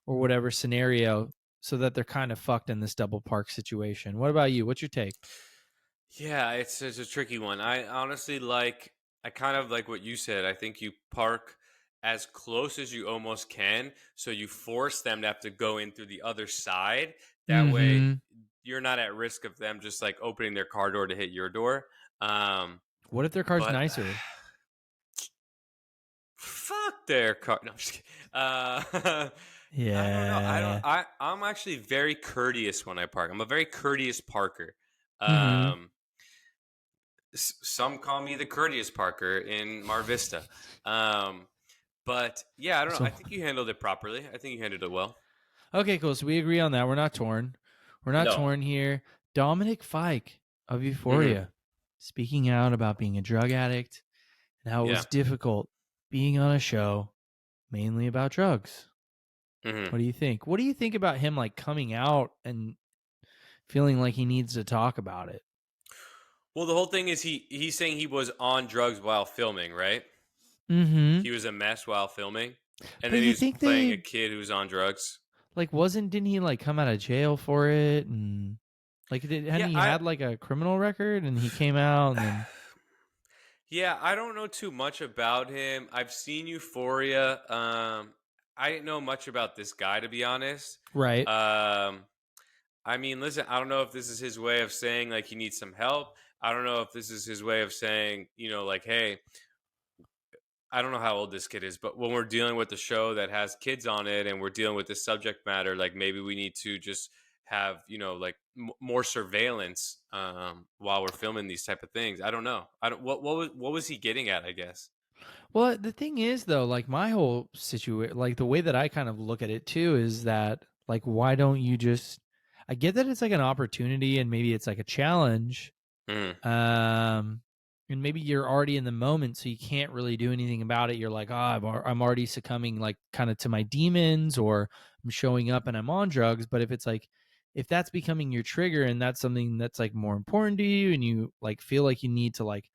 or whatever scenario so that they're kind of fucked in this double park situation. What about you? What's your take? Yeah, it's a tricky one. I honestly I kind of like what you said. I think you park as close as you almost can, so you force them to have to go in through the other side. That way Mm-hmm. you're not at risk of them just like opening their car door to hit your door. What if their car's But nicer? fuck their car. No, I'm just kidding. I don't know. Yeah. I'm actually very courteous when I park. I'm a very courteous parker. Mm-hmm. Um, some call me the courteous Parker in Mar Vista. But yeah, I don't know. So I think you handled it properly. I think you handled it well. okay, cool. So we agree on that. We're not torn. We're not No. torn here. Dominic Fike of Hmm. Euphoria speaking out about being a drug addict and how it Yeah. was difficult being on a show mainly about drugs. Hmm. What do you think? What do you think about him like coming out and feeling like he needs to talk about it? Well, the whole thing is he's saying he was on drugs while filming, right? Mm-hmm. He was a mess while filming, and But then he you was think playing a they kid who was on drugs. like didn't he like come out of jail for it and like hadn't Yeah, he had like a criminal record and he came out and then yeah, I don't know too much about him. I've seen Euphoria. I didn't know much about this guy, to be honest. right. Um, I mean, listen, I don't know if this is his way of saying like he needs some help. I don't know if this is his way of saying, like, hey, I don't know how old this kid is, but when we're dealing with a show that has kids on it and we're dealing with this subject matter, like maybe we need to just have, like more surveillance while we're filming these type of things. I don't know. I don't. What was he getting at? I guess. Well, the thing is, though, like my whole situation, like the way that I kind of look at it too is that, like, why don't you just? I get that it's like an opportunity and maybe it's like a challenge, Mm, um, and maybe you're already in the moment, so you can't really do anything about it. You're like, oh, I'm already succumbing, like, kind of to my demons, or I'm showing up and I'm on drugs. But if it's like, if that's becoming your trigger and that's something that's like more important to you, and you like feel like you need to like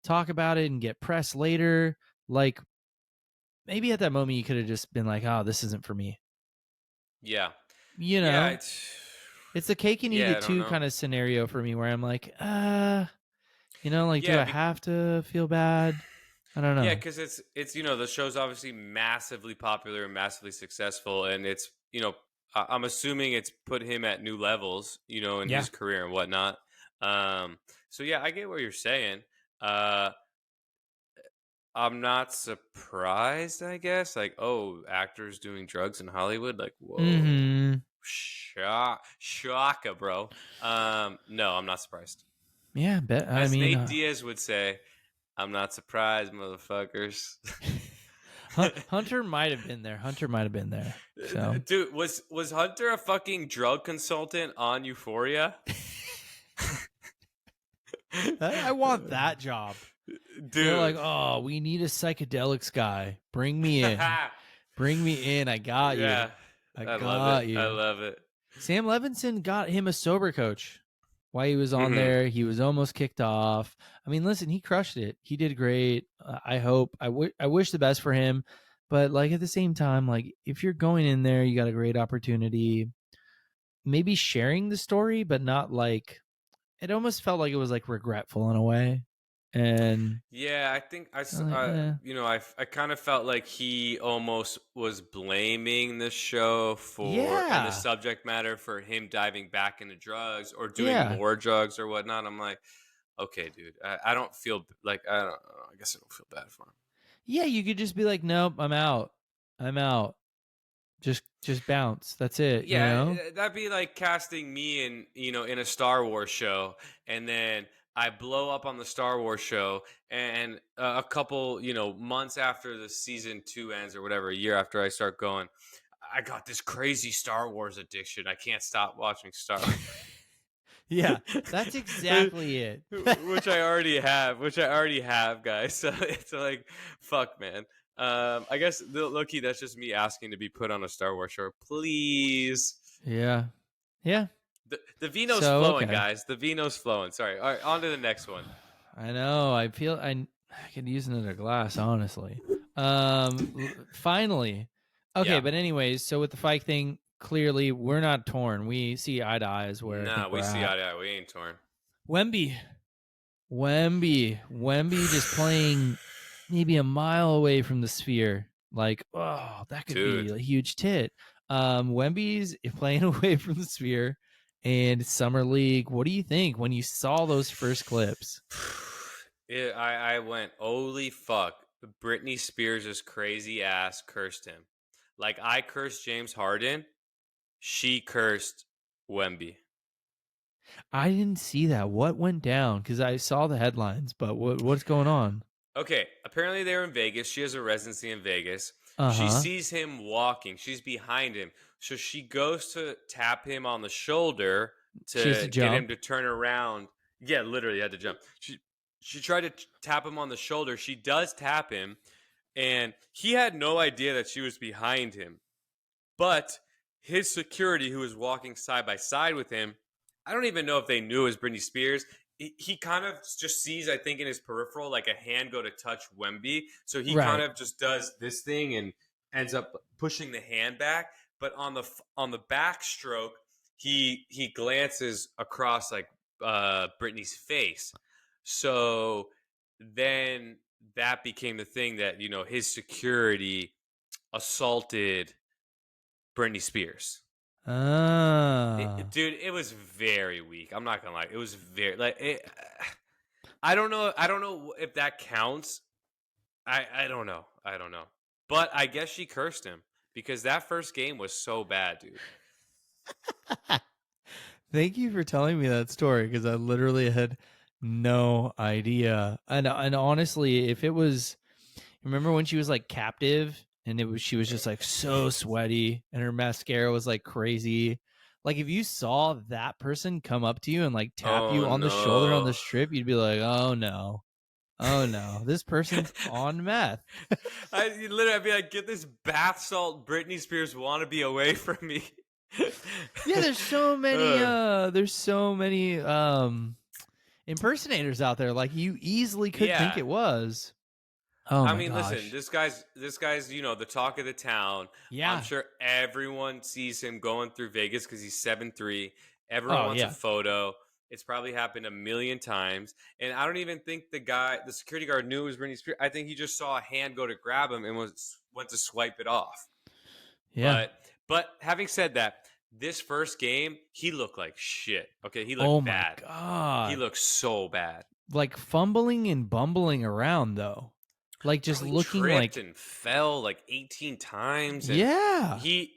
talk about it and get press later, like maybe at that moment you could have just been like, "Oh, this isn't for me." yeah. You Yeah. know, it's the cake and eat Yeah. it I don't too know. kind of scenario for me, where I'm like, like, do Yeah. I have to feel bad? I don't Yeah, know. because it's the show's obviously massively popular and massively successful, and it's I'm assuming it's put him at new levels, in Yeah. his career and whatnot. So yeah, I get what you're saying. Uh, I'm not surprised, I guess. Like, oh, actors doing drugs in Hollywood, like, whoa, Mm-hmm. shaka, bro. No, I'm not surprised. Yeah, bet. I As mean, Nate Diaz would say, I'm not surprised, motherfuckers. Hunter might have been there. So Dude, was Hunter a fucking drug consultant on Euphoria? I want that job. They're like, Dude. oh, we need a psychedelics guy. Bring me in. Bring me in. I got you. Yeah. I I love it. got I you. love it. Sam Levinson got him a sober coach while he was on Mhm. there. He was almost kicked off. I mean, listen, he crushed it. He did great. I hope. I wish the best for him. But like at the same time, like if you're going in there, you got a great opportunity. Maybe sharing the story, but not like it almost felt like it was like regretful in a way. And Yeah, I think like, eh. I kind of felt like he almost was blaming the show for and the Yeah. subject matter for him diving back into drugs or doing Yeah. more drugs or whatnot. I'm like, okay, dude, I don't feel like I don't know. I guess I don't feel bad for him. Yeah, you could just be like, nope, I'm out. I'm out. Just bounce. That's it, you Yeah, know? that'd be like casting me in a Star Wars show, and then I blow up on the Star Wars show, and a couple, months after the season 2 ends or whatever, a year after I start going, I got this crazy Star Wars addiction. I can't stop watching Star Wars. Yeah, that's exactly it. Which I already have, guys. So it's like, fuck, man. I guess low-key, that's just me asking to be put on a Star Wars show, please. Yeah. Yeah. The vino's So, flowing, okay. guys. The vino's flowing. Sorry. All right, on to the next one. I know. I feel I could use another glass, honestly. Finally. Okay, Yeah. but anyways, so with the fight thing, clearly we're not torn. We see eye to eye is where I Nah, think we're we see at. eye to eye. We ain't torn. Wemby just playing maybe a mile away from the sphere. Like, oh, that could be Dude. a huge tit. Wemby's playing away from the sphere and Summer League. What do you think when you saw those first clips? I went, holy fuck. Britney Spears' crazy ass cursed him. Like I cursed James Harden, she cursed Wemby. I didn't see that. What went down? Because I saw the headlines, but what's going on? Okay, apparently they were in Vegas. She has a residency in Vegas. She Uh-huh. sees him walking. She's behind him. So she goes to tap him on the shoulder She has to to get him jump. to turn around. Yeah, literally had to jump. She tried to tap him on the shoulder. She does tap him, and he had no idea that she was behind him. But his security, who was walking side by side with him, I don't even know if they knew it was Britney Spears. He kind of just sees, I think, in his peripheral, like a hand go to touch Wemby. So he kind Right. of just does this thing and ends up pushing the hand back. But on the backstroke, he glances across like Britney's face. So then that became the thing that his security assaulted Britney Spears. Ah. Dude, it was very weak. I'm not gonna lie. It was very like I don't know. I don't know if that counts. I don't know. I don't know. But I guess she cursed him because that first game was so bad, dude. Thank you for telling me that story because I literally had no idea. And honestly, if it was, remember when she was like captive and she was just like so sweaty and her mascara was like crazy. Like if you saw that person come up to you and like tap Oh you on the shoulder on no. the strip, you'd be like, oh no. Oh no, this person's on meth. I'd be like, get this bath salt Britney Spears wannabe away from me. Yeah, there's so many impersonators out there. Like you easily could think Yeah. it was. Oh I my mean, listen, gosh. this guy's the talk of the town. I'm Yeah. sure everyone sees him going through Vegas because he's 7'3". Everyone Oh wants a yeah. photo. It's probably happened a million times. And I don't even think the security guard knew it was Britney Spears. I think he just saw a hand go to grab him and went to swipe it off. Yeah. But having said that, this first game, he looked like shit. Okay, he Oh looked my bad. He god. looked so bad. Like fumbling and bumbling around though. Like just Bro, he looking tripped like and fell like 18 times, and yeah. he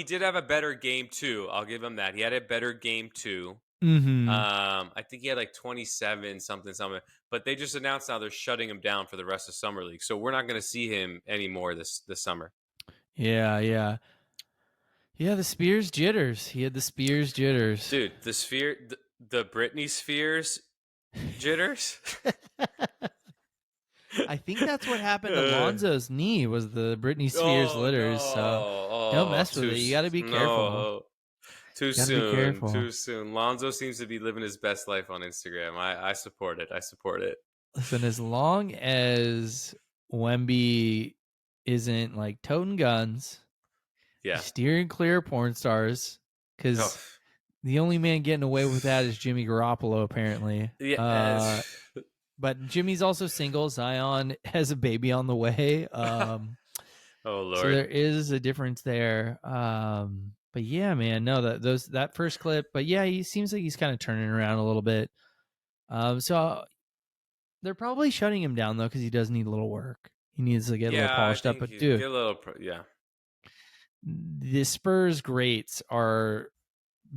did have a better game too. I'll give him that. He had a better game too. Mm-hmm. I think he had like 27 something something, but they just announced now they're shutting him down for the rest of summer league, so we're not going to see him anymore this summer. Yeah, yeah. Yeah, the Spears jitters. He had the Spears jitters. Dude, the Britney Spears jitters. I think that's what happened to Uh, Lonzo's knee was the Britney Spears oh no! litters. So don't Oh, mess with it. You got to be careful. no! Too Got to be soon. careful. Too soon. Lonzo seems to be living his best life on Instagram. I support it. I support it. Listen, as long as Wemby isn't like toting guns, Yeah. steering clear of porn stars, Oh, because the only man getting away with that is Jimmy Garoppolo, apparently. yeah. But Jimmy's also single. Zion has a baby on the way. Oh So Lord. there is a difference there. But yeah, man, no, that first clip. But yeah, he seems like he's kind of turning around a little bit. So they're probably shutting him down though because he does need a little work. He needs to get a little Yeah, I polished up. think But you dude, get a little. Yeah. the Spurs greats are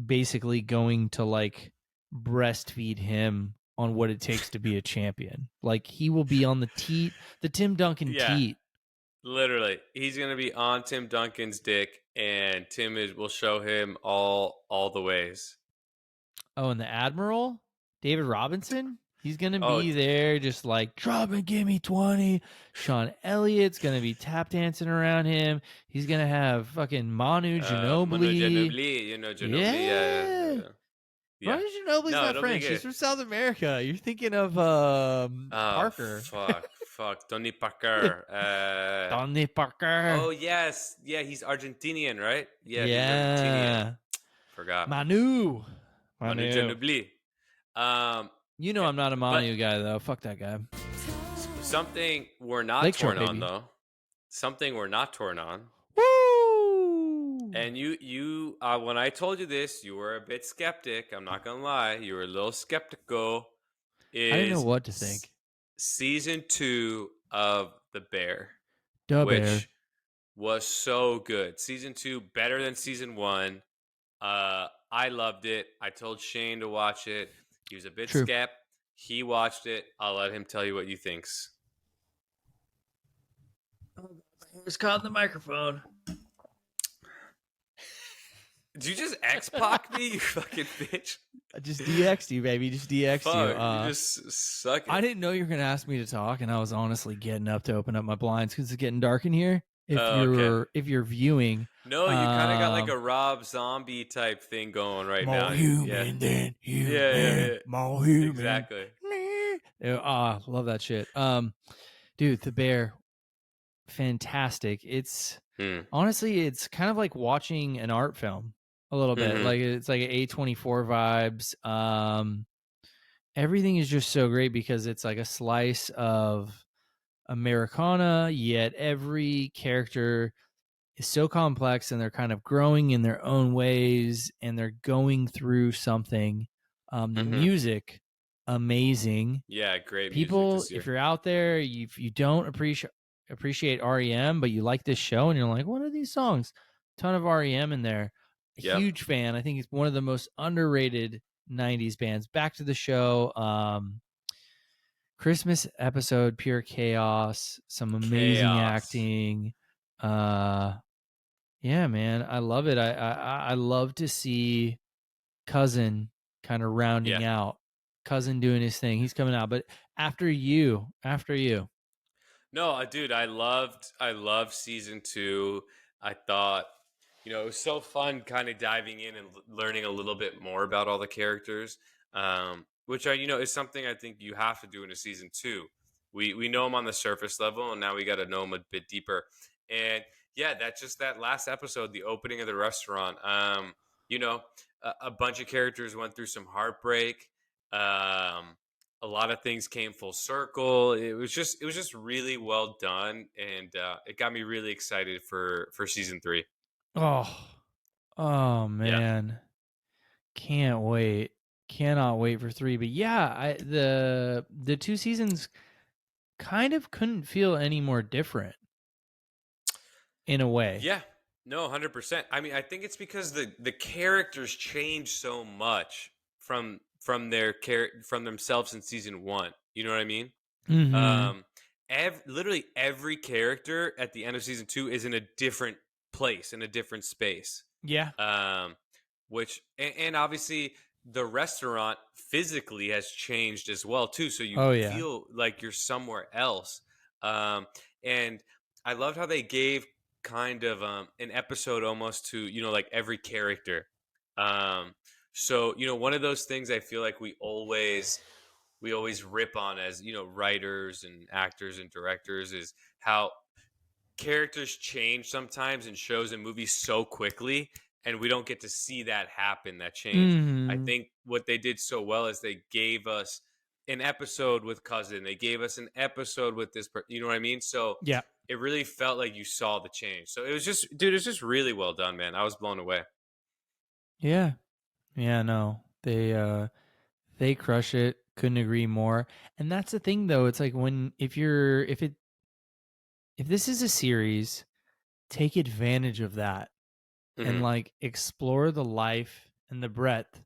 basically going to like breastfeed him on what it takes to be a champion. Like he will be on the Tim Duncan Yeah. teat. Literally, he's gonna be on Tim Duncan's dick, and will show him all the ways. Oh, and the Admiral, David Robinson, he's gonna Oh, be there, just like drop and give me 20. Sean Elliott's gonna be tap dancing around him. He's gonna have fucking Manu Manu Ginobili. Ginobili, Ginobili. Yeah. Yeah. Manu Ginobili's No, not it'll be French. He's good. from South America. You're thinking of Oh Parker. fuck, Tony Parker. Tony Parker. Oh yes, yeah, he's Argentinian, right? Yeah, he's Argentinian. Yeah. Forgot. Manu. Manu Ginobili. You know I'm not a but Manu guy though. Fuck that guy. something we're not Lakeshore, torn on baby. though. Something we're not torn on. Woo! And you, when I told you this, you were a bit skeptic. I'm not gonna lie, you were a little skeptical. I didn't know Is what to think. Season 2 of The Bear, Da Bear. which was so good. Season 2 better than season 1. I loved it. I told Shane to watch it. He was a bit True. skep. He watched it. I'll let him tell you what you thinks. Oh, my hair's caught in the microphone. Did you just X-Pac me, you fucking bitch? I just DX'd you, baby. Just DX'd Fuck, you. you just suck it. I didn't know you were going to ask me to talk, and I was honestly getting up to open up my blinds because it's getting dark in here. If you're viewing. No, you kind of got like a Rob Zombie type thing going right more now. Human than human. Yeah. More human. Exactly. Love that shit. Dude, The Bear, fantastic. It's honestly, it's kind of like watching an art film a little bit. Like it's like A24 vibes. Everything is just so great because it's like a slice of Americana, yet every character is so complex and they're kind of growing in their own ways and they're going through something. The music, amazing. Yeah, great people music this year. If you're out there, if you don't appreciate REM but you like this show and you're like, what are these songs? Ton of REM in there. Huge fan. I think it's one of the most underrated 90s bands. Back to the show. Christmas episode, pure chaos, some amazing acting. Yeah, man, I love it. I love to see Cousin kind of rounding out. Cousin doing his thing. He's coming out, but after you. No, dude, I loved season 2. I thought, it was so fun kind of diving in and learning a little bit more about all the characters, which is something I think you have to do in a season 2. We know them on the surface level, and now we got to know them a bit deeper. And yeah, that last episode, the opening of the restaurant, a bunch of characters went through some heartbreak. A lot of things came full circle. It was just really well done, and it got me really excited for season 3. Oh man, can't wait. Cannot wait for 3. But yeah, the 2 seasons kind of couldn't feel any more different in a way. Yeah, no, 100%. I mean, I think it's because the characters change so much from themselves in season 1. You know what I mean? Mm-hmm. Um, literally every character at the end of season 2 is in a different place, in a different space. Yeah. Um, and obviously the restaurant physically has changed as well too, so you Oh yeah. feel like you're somewhere else. And I loved how they gave kind of an episode almost to like every character. Um, so one of those things I feel like we always rip on as writers and actors and directors is how characters change sometimes in shows and movies so quickly, and we don't get to see that happen, that change. I Mm-hmm. think what they did so well is they gave us an episode with Cousin, they gave us an episode with you know what I mean? So Yeah. it really felt like you saw the change. So it was just, dude, it's just really well done, man. I was blown away. Yeah. Yeah. No, they crush it. Couldn't agree more. And that's the thing, though. It's like if this is a series, take advantage of that and Hmm. like explore the life and the breadth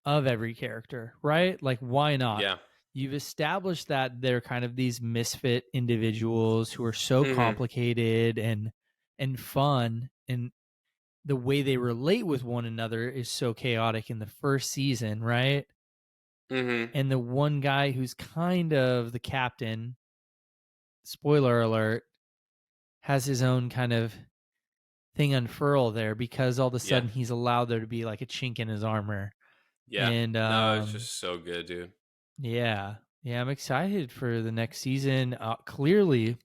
of every character, right? Like, why not? Yeah. You've established that they're kind of these misfit individuals who are so Hmm. complicated and fun, and the way they relate with one another is so chaotic in the first season, right? Hmm. And the one guy who's kind of the captain, spoiler alert, has his own kind of thing unfurl there because all of a Yeah. sudden he's allowed there to be like a chink in his armor. Yeah. And No, it's just so good, dude. yeah. Yeah, I'm excited for the next season. Clearly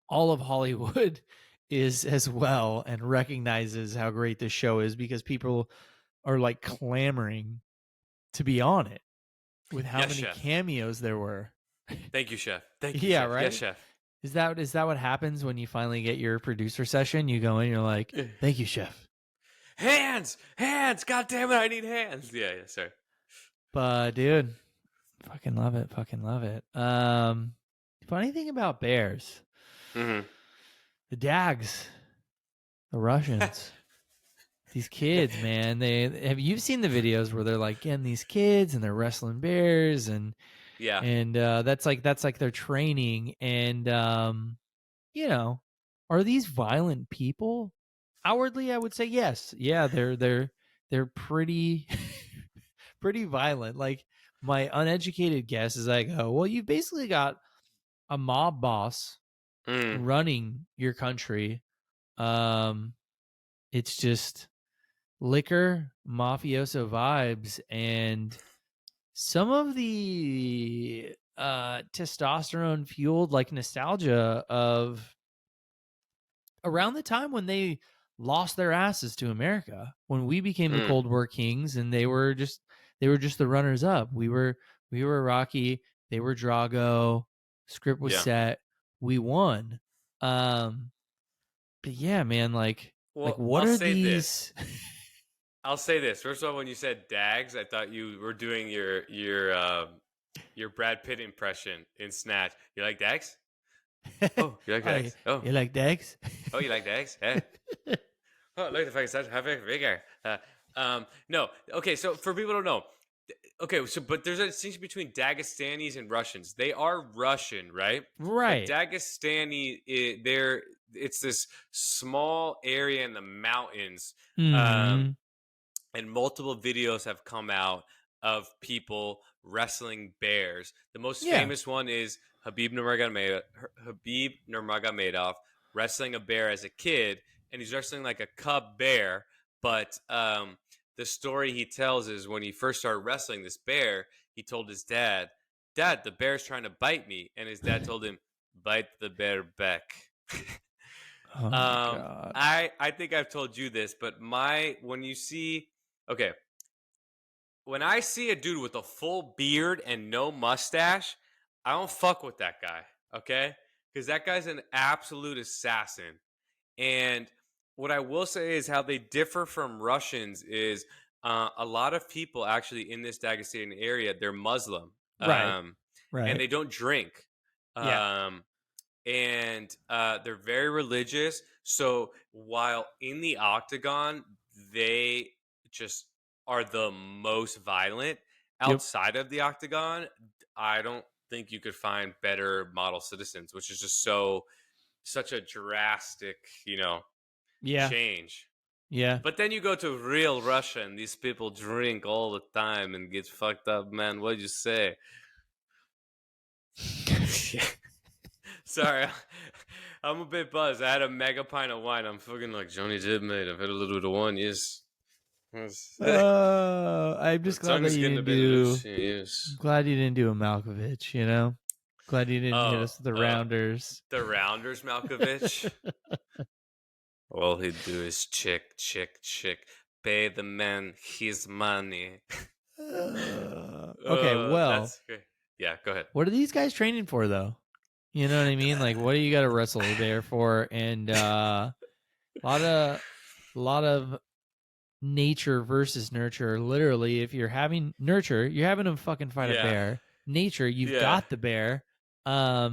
all of Hollywood is as well and recognizes how great this show is because people are like clamoring to be on it with how Yes, many chef. cameos there were. Thank you, chef. Thank you, Yeah, chef. Yes, right? chef. Is that what happens when you finally get your producer session? You go in, you're like, "Thank you, chef." Hands, hands. God damn it, I need hands. Yeah, yeah, sorry. But dude, fucking love it, fucking love it. Funny thing about bears, Hmm. the Dags, the Russians, these kids, man. You've seen the videos where they're like getting these kids and they're wrestling bears Yeah. and that's like their training and you know, are these violent people? Outwardly, I would say yes. Yeah, they're pretty pretty violent. Like my uneducated guess is I go, well, you've basically got a mob boss Mm. running your country. Um, it's just liquor, mafioso vibes, and some of the testosterone fueled like nostalgia of around the time when they lost their asses to America, when we became the Mm. Cold War kings, and they were just the runners up. We were Rocky, they were Drago. Script was Yeah. set, we won. Um, but yeah, man, like Well, what I'll are say this. these? I'll say this. First of all, when you said Dags, I thought you were doing your Brad Pitt impression in Snatch. You like Dags? Oh, you like Oh, Dags? Oh, you like Dex? oh, you like Dags? Yeah. Oh, look, the fucking such have bigger. No. Okay, so for people who don't know, okay, so but there's a distinction between Dagestanis and Russians. They are Russian, right? But Right. Dagestani, it's this small area in the mountains, um, Mm-hmm. and multiple videos have come out of people wrestling bears. The most Yeah. famous one is Habib Nurmagomedov wrestling a bear as a kid, and he's wrestling like a cub bear. But the story he tells is when he first started wrestling this bear, he told his dad, "Dad, the bear's trying to bite me," and his dad told him, "Bite the bear back." Oh my god. I think I've told you this, but when you see, okay, when I see a dude with a full beard and no mustache, I don't fuck with that guy, okay? Because that guy's an absolute assassin. And what I will say is how they differ from Russians is a lot of people actually in this Dagestani area, they're Muslim, Right. and Right. they don't drink. Yeah. Um, and they're very religious. So while in the octagon, they just are the most violent. Yep. Outside of the octagon, I don't think you could find better model citizens, which is just such a drastic, Yeah. change. Yeah. But then you go to real Russia and these people drink all the time and get fucked up, man. What'd you say? Sorry, I'm a bit buzzed. I had a mega pint of wine. I'm fucking like Johnny Depp, mate. I've had a little bit of wine, yes. I'm The just glad tongue that is you getting a didn't bit loose. do. Yes. Glad you didn't do a Malkovich. Glad you didn't hit Oh, us with the rounders. the Rounders Malkovich. All he'd do is chick, chick, chick. Pay the man his money. Okay, well, That's great. Yeah, go ahead. what are these guys training for though? You know what I mean? Like, what do you got to wrestle there for? And a lot of nature versus nurture. Literally, if you're having nurture, you're having them fucking fight a Yeah, bear. Nature, you've yeah, got the bear. A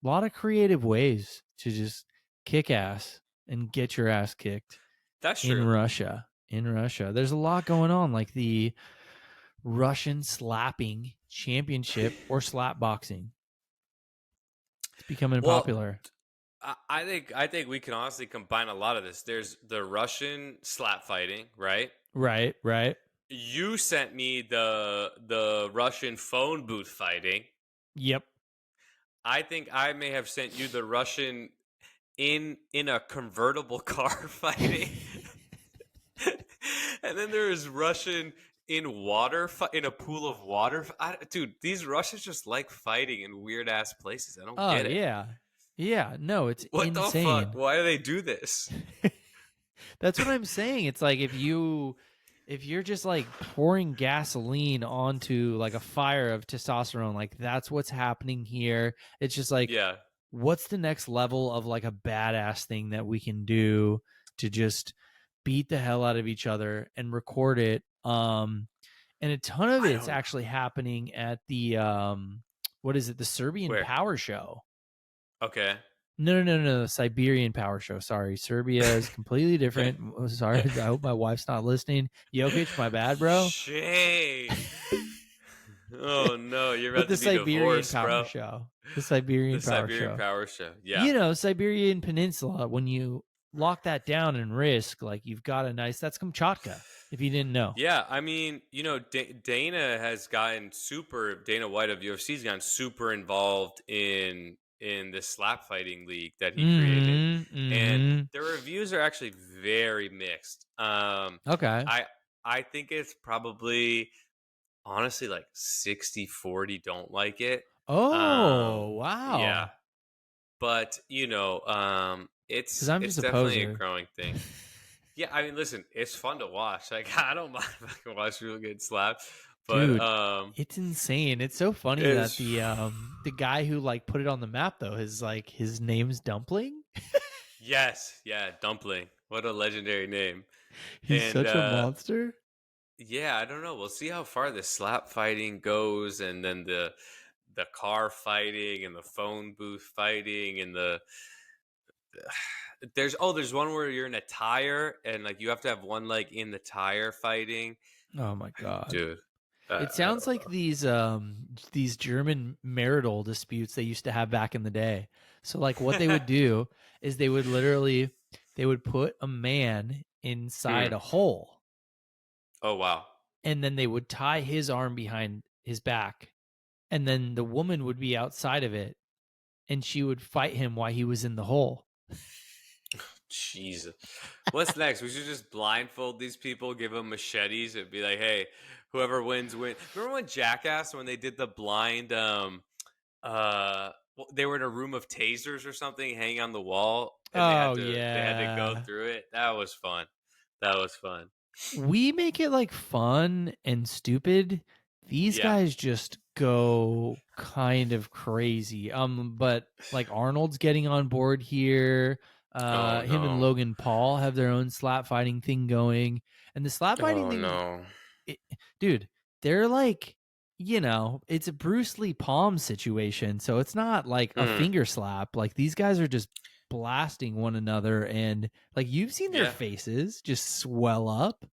lot of creative ways to just kick ass and get your ass kicked that's in true. Russia. In Russia, there's a lot going on, like the Russian slapping championship or slap boxing. It's becoming Well, popular. I think we can honestly combine a lot of this. There's the Russian slap fighting, right? Right, right. You sent me the Russian phone booth fighting. Yep. I think I may have sent you the Russian in a convertible car fighting. And then there is Russian in water in a pool of water. Dude, these Russians just like fighting in weird ass places. I don't Oh get it. yeah. Yeah, no, it's What the fuck? insane. Why do they do this? That's what I'm saying. It's like if you're just like pouring gasoline onto like a fire of testosterone, like that's what's happening here. It's just like, Yeah, what's the next level of like a badass thing that we can do to just beat the hell out of each other and record it? And a ton of I it's don't know. actually happening at the what is it, the Serbian Where? Power Show. Okay. No, the Siberian Power Show. Sorry, Serbia is completely different. Sorry, I hope my wife's not listening. Jokic, my bad, bro. Shame. Oh no, you're But about the to be Siberian divorced, Power bro. Show, the Siberian The Power Siberian Show. Power Show. Yeah. Siberian Peninsula. When you lock that down and risk, like you've got a nice. That's Kamchatka. If you didn't know. Yeah, I mean, Dana has gotten super. Dana White of UFC's gotten super involved in this slap fighting league that he created, and Mm-hmm. their reviews are actually very mixed. Okay. I think it's probably honestly like 60-40 don't like it. Oh Yeah, wow. but Because I'm it's just a definitely a poser. growing thing. Yeah, I mean, listen, it's fun to watch. Like, I don't mind if I can watch people get slapped, but Dude, it's insane. It's so funny that it's the guy who like put it on the map though is like his name's Dumpling. yes, yeah, Dumpling. What a legendary name. He's And such a monster. yeah, I don't know. We'll see how far the slap fighting goes, and then the car fighting and the phone booth fighting and there's one where you're in a tire and like you have to have one leg in the tire fighting. Oh my god. Dude, It I sounds don't like know. these German marital disputes they used to have back in the day. So like what they would do is they would put a man inside Hmm. a hole Oh wow. and then they would tie his arm behind his back and then the woman would be outside of it and she would fight him while he was in the hole. Jesus. What's next? We should just blindfold these people, give them machetes, and be like, "Hey, whoever wins, win." Remember when Jackass, when they did the blind, they were in a room of tasers or something, hanging on the wall, and Oh they had to go yeah. through it. That was fun. That was fun. We make it like fun and stupid. These Yeah. guys just go kind of crazy. But like Arnold's getting on board here. Oh Him and no. Logan Paul have their own slap fighting thing going. And the slap fighting Oh thing, no. it, dude, they're like, it's a Bruce Lee palm situation. So it's not like a Hmm. finger slap. Like these guys are just blasting one another and like you've seen their Yeah. faces just swell up.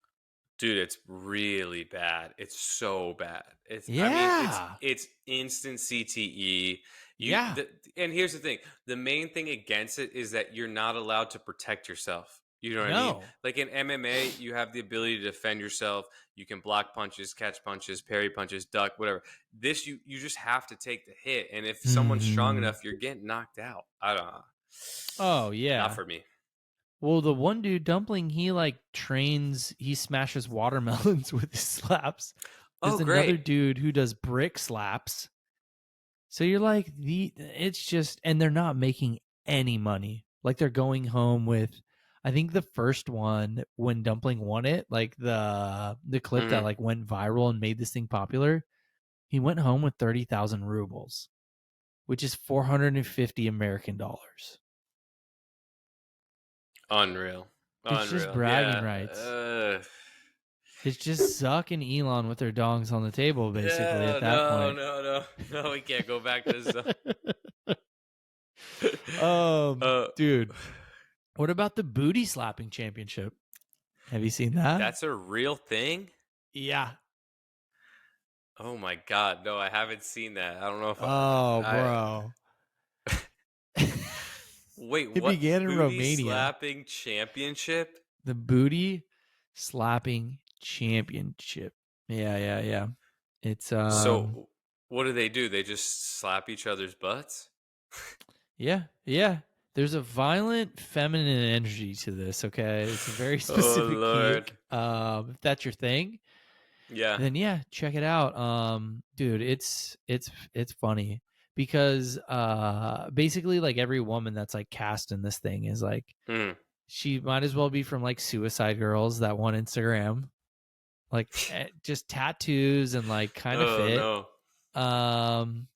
Dude, it's really bad. It's so bad. I mean, Yeah. it's instant CTE. Yeah. And here's the thing. The main thing against it is that you're not allowed to protect yourself. You know what I mean? No. Like in MMA, you have the ability to defend yourself. You can block punches, catch punches, parry punches, duck, whatever. This you just have to take the hit. And if someone's strong Hmm. enough, you're getting knocked out. I don't know. Oh Not yeah. for me. Well, the one dude, Dumpling, he like trains, he smashes watermelons with his slaps. There's Oh, another great. dude who does brick slaps. So you're like, it's just, and they're not making any money. Like they're going home with, I think the first one when Dumpling won it, like the clip that Mhm. like went viral and made this thing popular, he went home with 30,000 rubles, which is 450 American dollars. Unreal. It's just Unreal. bragging Yeah. rights. It's just Zuck and Elon with their dongs on the table, basically, at Yeah, that no, point. no, no. No, we can't go back to the uh Dude, what about the booty slapping championship? Have you seen that? that's a real thing? Yeah. Oh my god. No, I haven't seen that. I don't know if Oh, I bro. wait, It what began in booty Romania. slapping championship? The booty slapping championship. Yeah, yeah, yeah. It's So what do? They just slap each other's butts? yeah, yeah. There's a violent feminine energy to this, okay? It's a very Oh specific lord. kink. If that's your thing, Yeah. then yeah, check it out. Dude, it's funny because basically like every woman that's like cast in this thing is like Mm. she might as well be from like Suicide Girls, that one Instagram. Like just tattoos and like kind of Oh fit. no. Um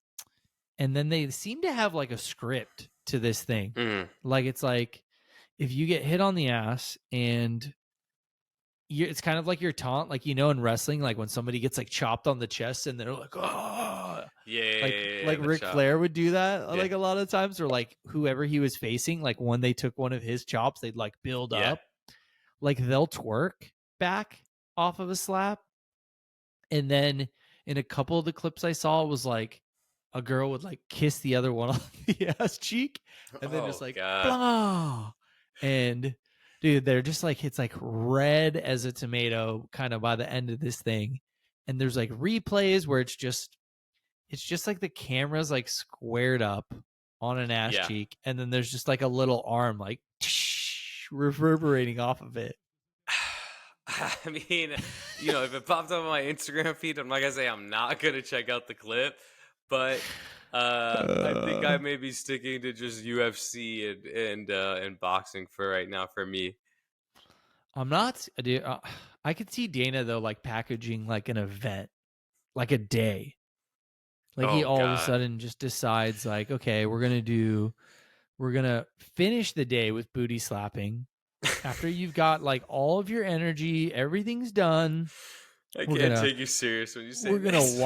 and then they seem to have like a script to this thing. Mm. Like it's like if you get hit on the ass and it's kind of like your taunt, like in wrestling, like when somebody gets like chopped on the chest and they're like, oh, Yeah, yeah, yeah, yeah, yeah, like the Ric chop. Flair would do that Yeah. like a lot of times, or like whoever he was facing, like when they took one of his chops, they'd like build Yeah. up, like they'll twerk back off of a slap. And then in a couple of the clips I saw, it was like a girl would like kiss the other one on the ass cheek and then just Oh like god. blah. And dude, they're just like it's like red as a tomato kind of by the end of this thing. And there's like replays where it's just like the camera's like squared up on an ass Yeah. cheek, and then there's just like a little arm like reverberating off of it. I mean, if it pops up on my Instagram feed, I'm not gonna say I'm not gonna check out the clip, but I think I Uh, may be sticking to just UFC and boxing for right now for me. I'm not, dude. I could see Dana though, like packaging like an event, like a day. Like he Oh all of a God, sudden just decides, like, okay, we're gonna finish the day with booty slapping. After you've got like all of your energy, everything's done. I We're can't gonna take you serious when you say we're gonna this.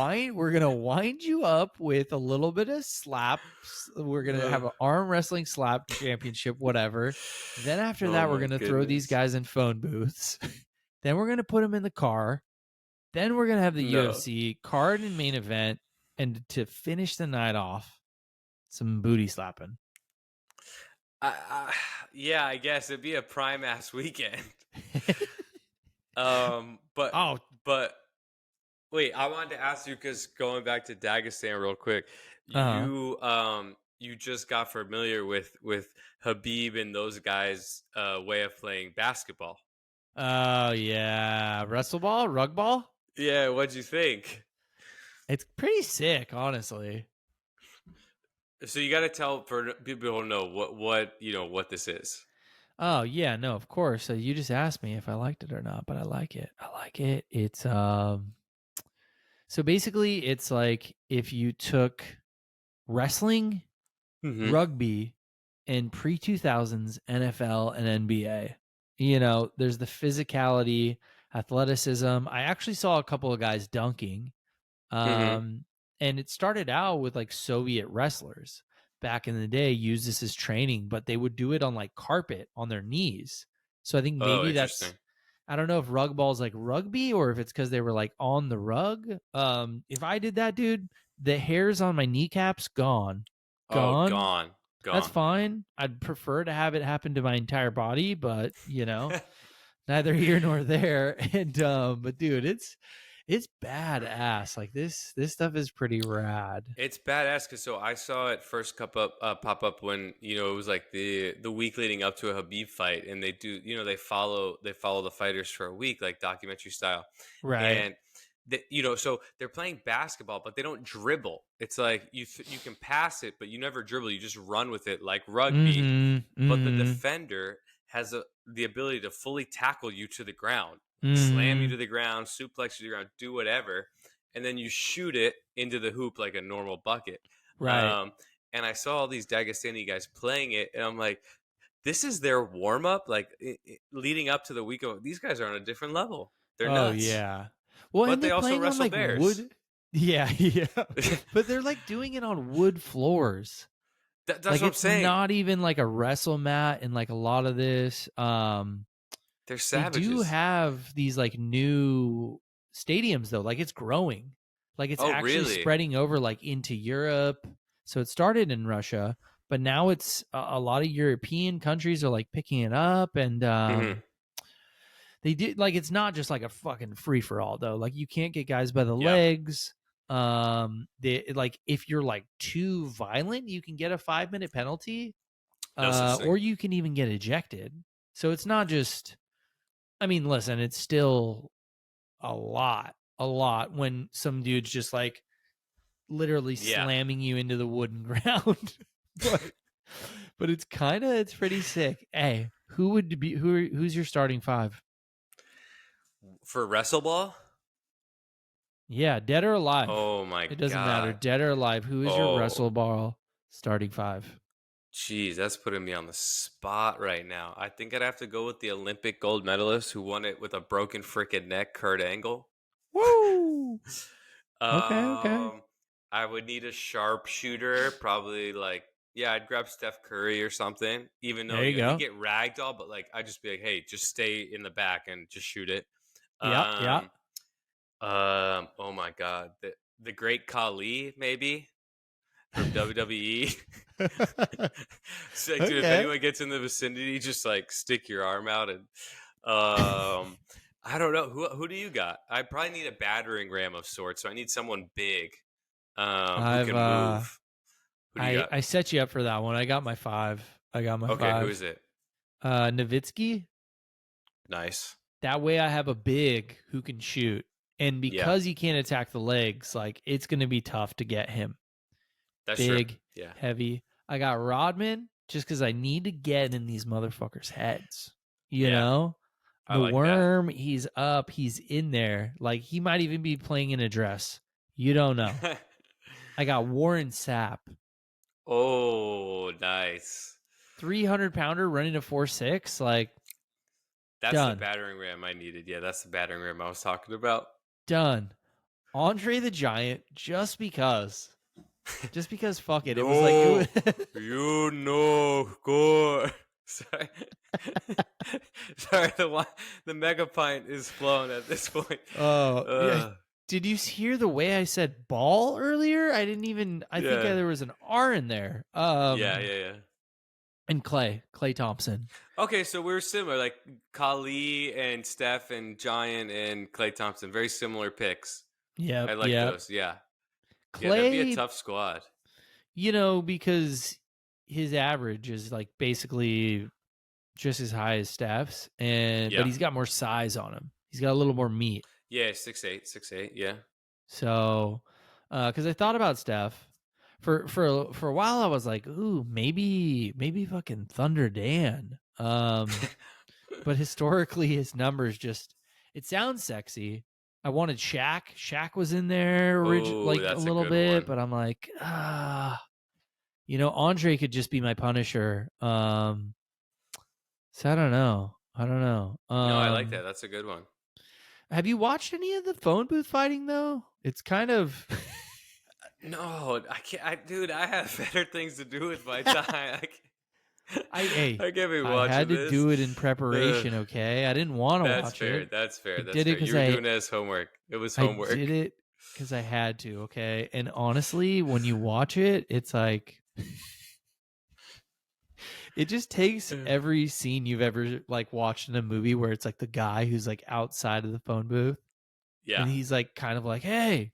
wind you up with a little bit of slaps. We're gonna Uh, have an arm wrestling slap championship, whatever. Then after oh that, we're my gonna throw these goodness, guys in phone booths. Then we're gonna put them in the car. Then we're gonna have the no. UFC card and main event, and to finish the night off, some booty slapping. I, yeah, I guess it'd be a prime ass weekend. But Oh, but wait, I wanted to ask you because going back to Dagestan real quick, uh you just got familiar with Habib and those guys' way of playing basketball. oh yeah, wrestle ball, rug ball. Yeah, what'd you think? It's pretty sick, honestly. So you got to tell for people to know what this is. Oh yeah, no, of course. So you just asked me if I liked it or not, but I like it. I like it. It's so basically it's like if you took wrestling, Mm-hmm. rugby, and pre-2000s NFL and NBA. There's the physicality, athleticism. I actually saw a couple of guys dunking. Mm-hmm. Um, and it started out with like Soviet wrestlers back in the day used this as training, but they would do it on like carpet on their knees. So I think Oh, maybe that's interesting. I don't know if rug ball's like rugby or if it's because they were like on the rug. If I did that, dude, the hairs on my kneecaps gone, Oh, gone. gone, That's gone. fine. I'd prefer to have it happen to my entire body, but neither here nor there. And but dude, it's badass. Like this stuff is pretty rad. It's badass because so I saw it first pop up when it was like the week leading up to a Habib fight, and they do they follow the fighters for a week like documentary style, Right. and so they're playing basketball, but they don't dribble. It's like you can pass it, but you never dribble. You just run with it like rugby, Mm-hmm. but the Mm-hmm. defender has the ability to fully tackle you to the ground, slam you Mm-hmm. to the ground, suplex you to the ground, do whatever, and then you shoot it into the hoop like a normal bucket. Right. Um, and I saw all these Dagestani guys playing it, and I'm like, this is their warm up, like leading up to the week of these guys are on a different level. They're Oh nuts, yeah. Well, but and they they're also playing on wrestle like bears. wood. Yeah, yeah. But they're like doing it on wood floors. That's Like what I'm it's saying. not even like a wrestle mat and like a lot of this. They're They do savages. have these like new stadiums though. Like it's growing. Like it's Oh, actually really? spreading over like into Europe. So it started in Russia, but now it's a lot of European countries are like picking it up and Hmm. they did like it's not just like a fucking free for all though. Like you can't get guys by the Yeah. legs. They like if you're like too violent, you can get a 5-minute penalty. No such thing. Or you can even get ejected. So it's not just I mean, listen, it's still a lot when some dude's just like literally Yeah. slamming you into the wooden ground. but it's pretty sick. Hey, who's your starting five? For wrestle ball? Yeah, dead or alive. Oh my It doesn't matter. god. Dead or alive. Who is your Oh, wrestle ball starting five? jeez, that's putting me on the spot right now. I think I'd have to go with the Olympic gold medalist who won it with a broken freaking neck, Kurt Angle. Woo! Okay, okay. Um, I would need a sharpshooter, probably like yeah, I'd grab Steph Curry or something. Even though There you he'd go. get ragdoll, but like I'd just be like, hey, just stay in the back and just shoot it. Yep, yep. Um, oh my god, the great Khali maybe from WWE. So, like, dude, if Okay. anyone gets in the vicinity, just like stick your arm out and I don't know who do you got? I probably need a battering ram of sorts, so I need someone big, who I've can move. Who do you got? I set you up for that one. I got my five. I got my Okay, who five. is it? Nowitzki. Nice. That way I have a big who can shoot. And Yeah, because he can't attack the legs, like it's gonna be tough to get him. that's true. Big, Yeah, heavy. I got Rodman just because I need to get in these motherfuckers' heads. You yeah, know? I The like that. worm, he's up, he's in there. Like he might even be playing in a dress. You don't know. I got Warren Sapp. Oh, nice. 300-pounder running a 4.6. Like, That's the done. battering ram I needed. Yeah, that's the battering ram I was talking about. Done. Andre the Giant, just because. Just because fuck it. It was like No, it you know, gore. Sorry, sorry. The mega pint is flown at this point. Oh, yeah. Uh, Did you hear the way I said ball earlier? I didn't even I think yeah, there was an R in there. yeah, yeah, yeah. And Clay Thompson. Okay, so we're similar, like Kali and Steph and Giant and Clay Thompson. Very similar picks. Yep, I like yep. those. Yeah, yeah. That'd be a Clay, tough squad. because his average is like basically just as high as Steph's, but Yeah, he's got more size on him. He's got a little more meat. yeah. 6'8", 6'8". Yeah. So, because I thought about Steph for a while, I was like, ooh, maybe fucking Thunder Dan. But historically, his numbers just it sounds sexy. I wanted Shaq. Shaq was in there Oh, like a that's a little good bit, one. but I'm like, Andre could just be my Punisher. So I don't know. I don't know. No, I like that. That's a good one. Have you watched any of the phone booth fighting though? It's kind of No, I can't. Dude, I have better things to do with my time. Hey, I can't be I had watching to this. do it in Uh, preparation. Okay, I didn't want to that's watch fair. it. That's I fair. That's did it fair. because You were doing it as homework. It was I did homework. it because I had to. Okay, and honestly, when you watch it, it's like it just takes every scene you've ever like watched in a movie where it's like the guy who's like outside of the phone booth Yeah. and he's like kind of like, hey,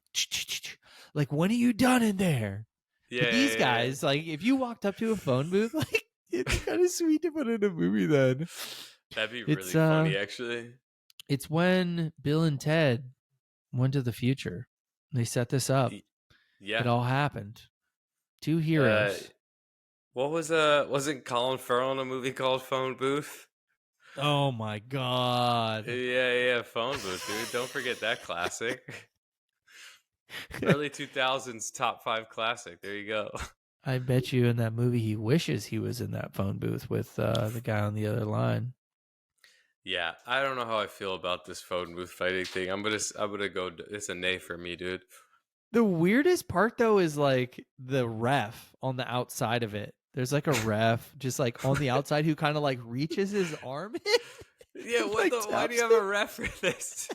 like when are you done in there? Yeah. But these Yeah, yeah. guys, like, if you walked up to a phone booth, like, it's kind of sweet to put in a movie. Then That'd be it's really funny, actually. it's when Bill and Ted went to the future. They set this up. It Yeah. all happened. Two Uh, heroes. what wasn't Colin Farrell in a movie called Phone Booth? Oh my god. Yeah, Phone Booth, dude. Don't forget that classic. Early 2000s top 5 classic. There you go. I bet you in that movie he wishes he was in that phone booth with the guy on the other line. Yeah, I don't know how I feel about this phone booth fighting thing. I'm gonna go. It's a nay for me, dude. The weirdest part though is like the ref on the outside of it. There's like a ref just like on the outside who kind of like reaches his arm in Yeah, and what like the? Why do you taps have him. a ref for this?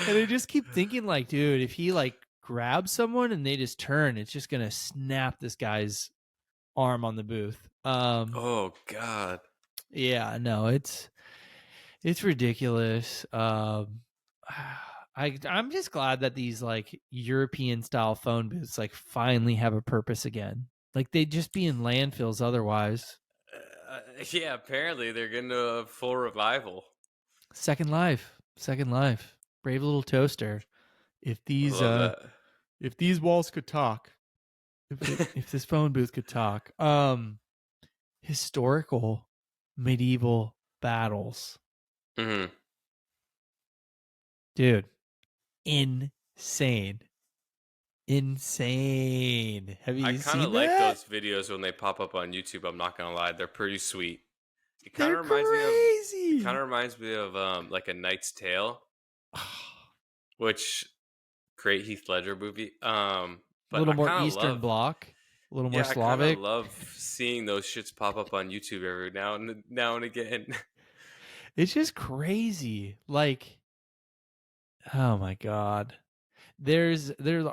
And I just keep thinking like, dude, if he like grabs someone and they just turn, it's just gonna snap this guy's arm on the booth. Oh God. Yeah, no, it's ridiculous. I'm just glad that these like European style phone booths like finally have a purpose again. Like they'd just be in landfills otherwise. Yeah, apparently they're getting a full revival. Second life, second life. Brave little toaster. If I these love that. if these walls could talk, if this phone booth could talk, historical medieval battles, Hmm. dude, insane. Insane. Have I you kind of seen like that? those videos when they pop up on YouTube. I'm not gonna lie, they're pretty sweet. It kind They're of reminds me of. It kind crazy. of reminds me of like A Knight's Tale, which great Heath Ledger movie. A But little I more kind of Eastern love. Bloc, a little more Yeah, I kind of Slavic. love seeing those shits pop up on YouTube every now and again. It's just crazy. Like, oh my god. There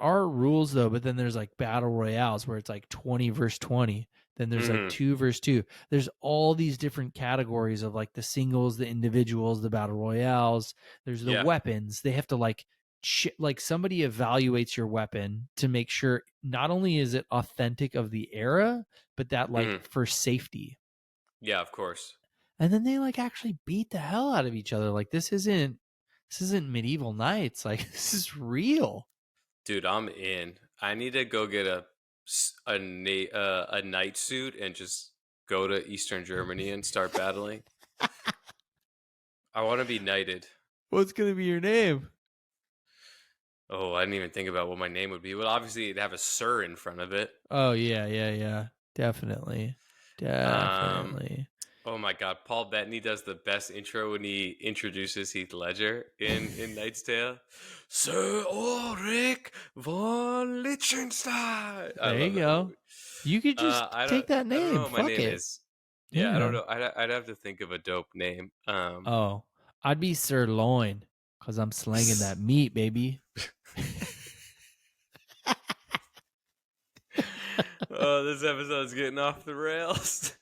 are rules though, but then there's like battle royales where it's like 20 versus 20. Then there's like Hmm. 2 versus 2. There's all these different categories of like the singles, the individuals, the battle royales. There's the Yeah. weapons. They have to like like somebody evaluates your weapon to make sure not only is it authentic of the era, but that like Hmm. for safety. Yeah, of course. And then they like actually beat the hell out of each other. Like this isn't medieval knights. Like this is real. Dude, I'm in. I need to go get a knight suit and just go to Eastern Germany and start battling. I want to be knighted. What's gonna be your name? Oh, I didn't even think about what my name would be. Well, obviously, it'd have a sir in front of it. Oh yeah. Definitely. Um, Definitely. oh my God, Paul Bettany does the best intro when he introduces Heath Ledger in Knight's Tale. Sir Ulrich von Liechtenstein. I There you love that go. movie. You could just I don't take that I don't know name. what my Fuck name it. is. Yeah, I don't Yeah. know. I'd have to think of a dope name. Oh, I'd be sirloin because I'm slanging that meat, baby. Oh, this episode's getting off the rails.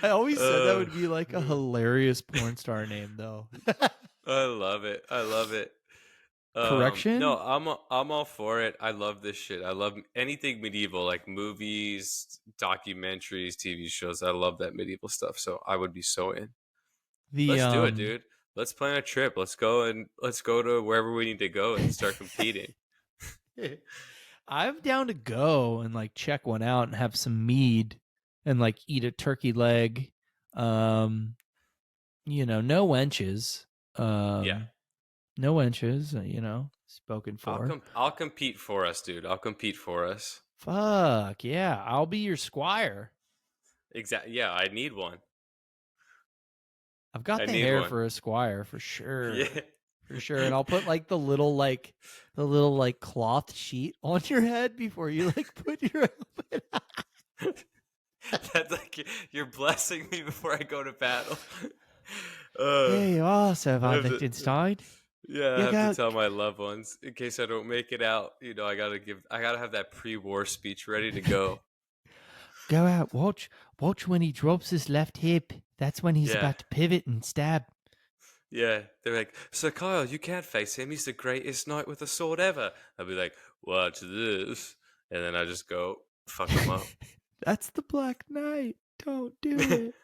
I always said that Uh, would be like a hilarious porn star name, though. I love it. I love it. No, Correction? I'm all for it. I love this shit. I love anything medieval, like movies, documentaries, TV shows. I love that medieval stuff. So I would be so in. The Let's do it, dude. Let's plan a trip. Let's go to wherever we need to go and start competing. I'm down to go and like check one out and have some mead and like eat a turkey leg. No wenches. Yeah, No wenches, spoken for. I'll compete for us, dude. I'll compete for us. Fuck, yeah. I'll be your squire. Exactly. Yeah, I need one. I've got I the need hair one. for a squire for sure. Yeah. For sure. And I'll put like the little cloth sheet on your head before you like put your helmet on. That's like you're blessing me before I go to battle. Here you are, Sir I von have to, Liechtenstein. yeah, I You have to go, tell my loved ones in case I don't make it out. I gotta have that pre-war speech ready to go. go out, watch when he drops his left hip. That's when he's Yeah, about to pivot and stab. yeah. They're like, Sir Kyle, you can't face him. He's the greatest knight with a sword ever. I'll be like, watch this, and then I just go fuck him up. That's the Black Knight. Don't do it.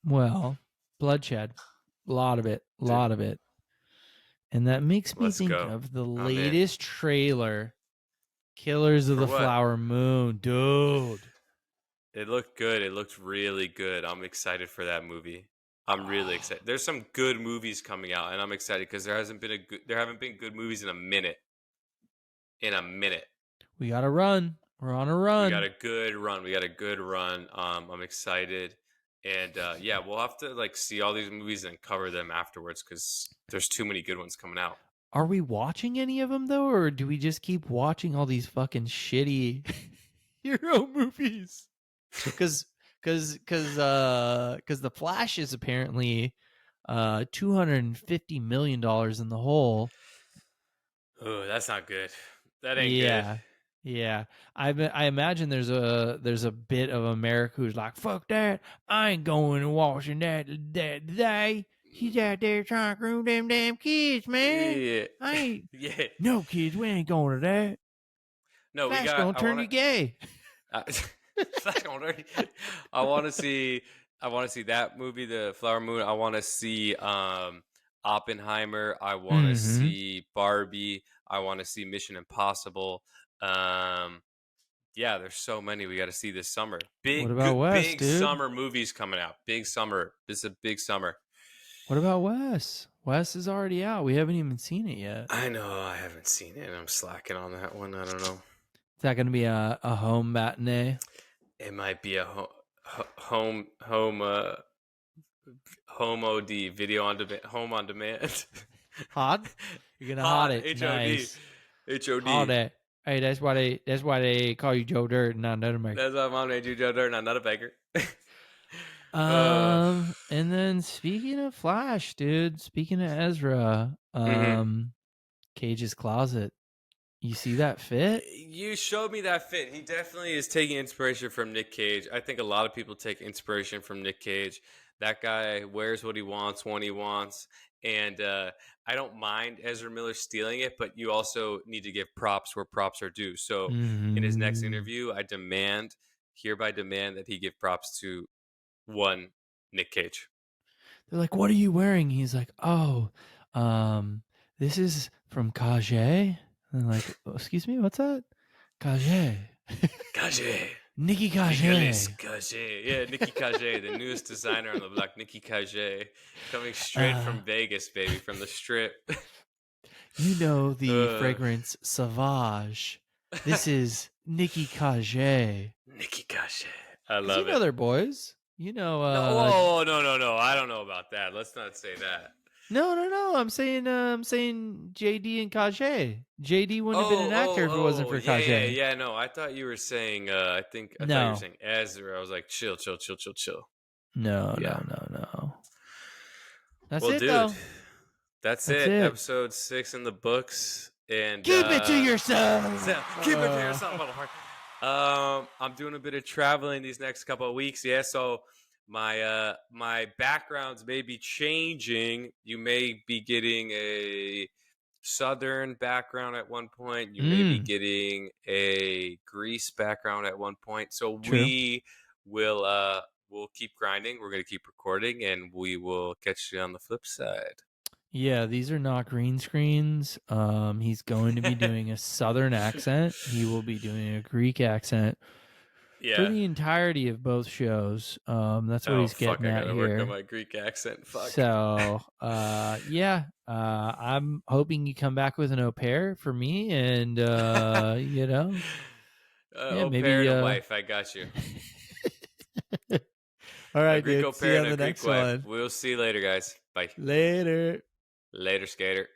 Well, bloodshed. A lot of it. A Dude, lot of it. And that makes me let's think go. of the I'm in. latest trailer, Killers of For the what? Flower Moon. Dude. It looked good. It looked really good. I'm excited for that movie. I'm really excited. There's some good movies coming out, and I'm excited because there haven't been good movies in a minute. In a minute, We got to run. We're on a we got run. a good run. We got a good run. I'm excited, and yeah, we'll have to like see all these movies and cover them afterwards because there's too many good ones coming out. Are we watching any of them, though, or do we just keep watching all these fucking shitty hero movies? Because the Flash is apparently $250 million in the hole. Oh, that's not good. That ain't good. Yeah, yeah. I imagine there's a bit of America who's like, fuck that. I ain't going and watching that today. He's out there trying to groom them damn kids, man. Yeah, I ain't. yeah. No kids, we ain't going to that. No, we Flash got. gonna turn you gay. Uh, I want to see. I want to see that movie, The Flower Moon. I want to see Oppenheimer. I want to Mm-hmm. see Barbie. I want to see Mission Impossible. Um, yeah, there's so many we got to see this summer. What Big, about good, Wes, big dude? summer movies coming out. Big summer. This is a big summer. What about Wes? Wes is already out. We haven't even seen it yet. I know I haven't seen it. I'm slacking on that one. I don't know. Is that going to be a home matinee? It might be a home OD video on demand, home on demand. Hot? You're gonna hot Hot it. HOD. Nice. Hot HOD. it. Hey, that's why they call you Joe Dirt and not Nutter Maker. That's why mom named you Joe Dirt, not a baker. And then speaking of Flash, dude, speaking of Ezra, Mhm. Cage's Closet. You see that fit? You showed me that fit. He definitely is taking inspiration from Nick Cage. I think a lot of people take inspiration from Nick Cage. That guy wears what he wants when he wants. And I don't mind Ezra Miller stealing it, but you also need to give props where props are due. So in his next Mm-hmm. interview, hereby demand that he give props to one Nick Cage. They're like, "What are you wearing?" He's like, "Oh, this is from Cage." And they're like, "Oh, excuse me, what's that?" Cage. Cage. Nikki Nicolas Cage. Cage. Yeah, Nikki Cage, the newest designer on the block, Nikki Cage. Coming straight Uh, from Vegas, baby, from the strip. you know the uh, fragrance Sauvage. This is Nikki Cage. Nikki Cage. I Because you love know it. they're boys. You know, No, whoa, no, no, no. I don't know about that. Let's not say that. no. I'm saying JD and Cage. JD wouldn't have been an actor if it wasn't for Yeah, yeah, Cage. yeah. No, I thought you were saying. I thought you were No, saying Ezra. I was like, chill, chill, chill, chill, chill. no, Yeah. no, no, no. That's Well, it dude, though. that's That's it. it. Episode 6 in the books, and Keep it to so yourself. keep it to yourself, motherfucker. I'm doing a bit of traveling these next couple of weeks. Yeah, so my backgrounds may be changing. You may be getting a southern background at one point. You may be Mm, getting a Greece background at one point. So true. we will we'll keep grinding. We're gonna keep recording, and we will catch you on the flip side. Yeah, these are not green screens. He's going to be doing a southern accent. He will be doing a Greek accent for Yeah. the entirety of both shows. That's what Oh he's fuck! getting I at gotta work on here. my Greek accent. Fuck. So, yeah, I'm hoping you come back with an au pair for me, and yeah, Au pair maybe. and a wife. I got you. All A right, Greek dude. au See pair you and on a the Greek next wife. one. We'll see you later, guys. Bye. Later. Later, skater.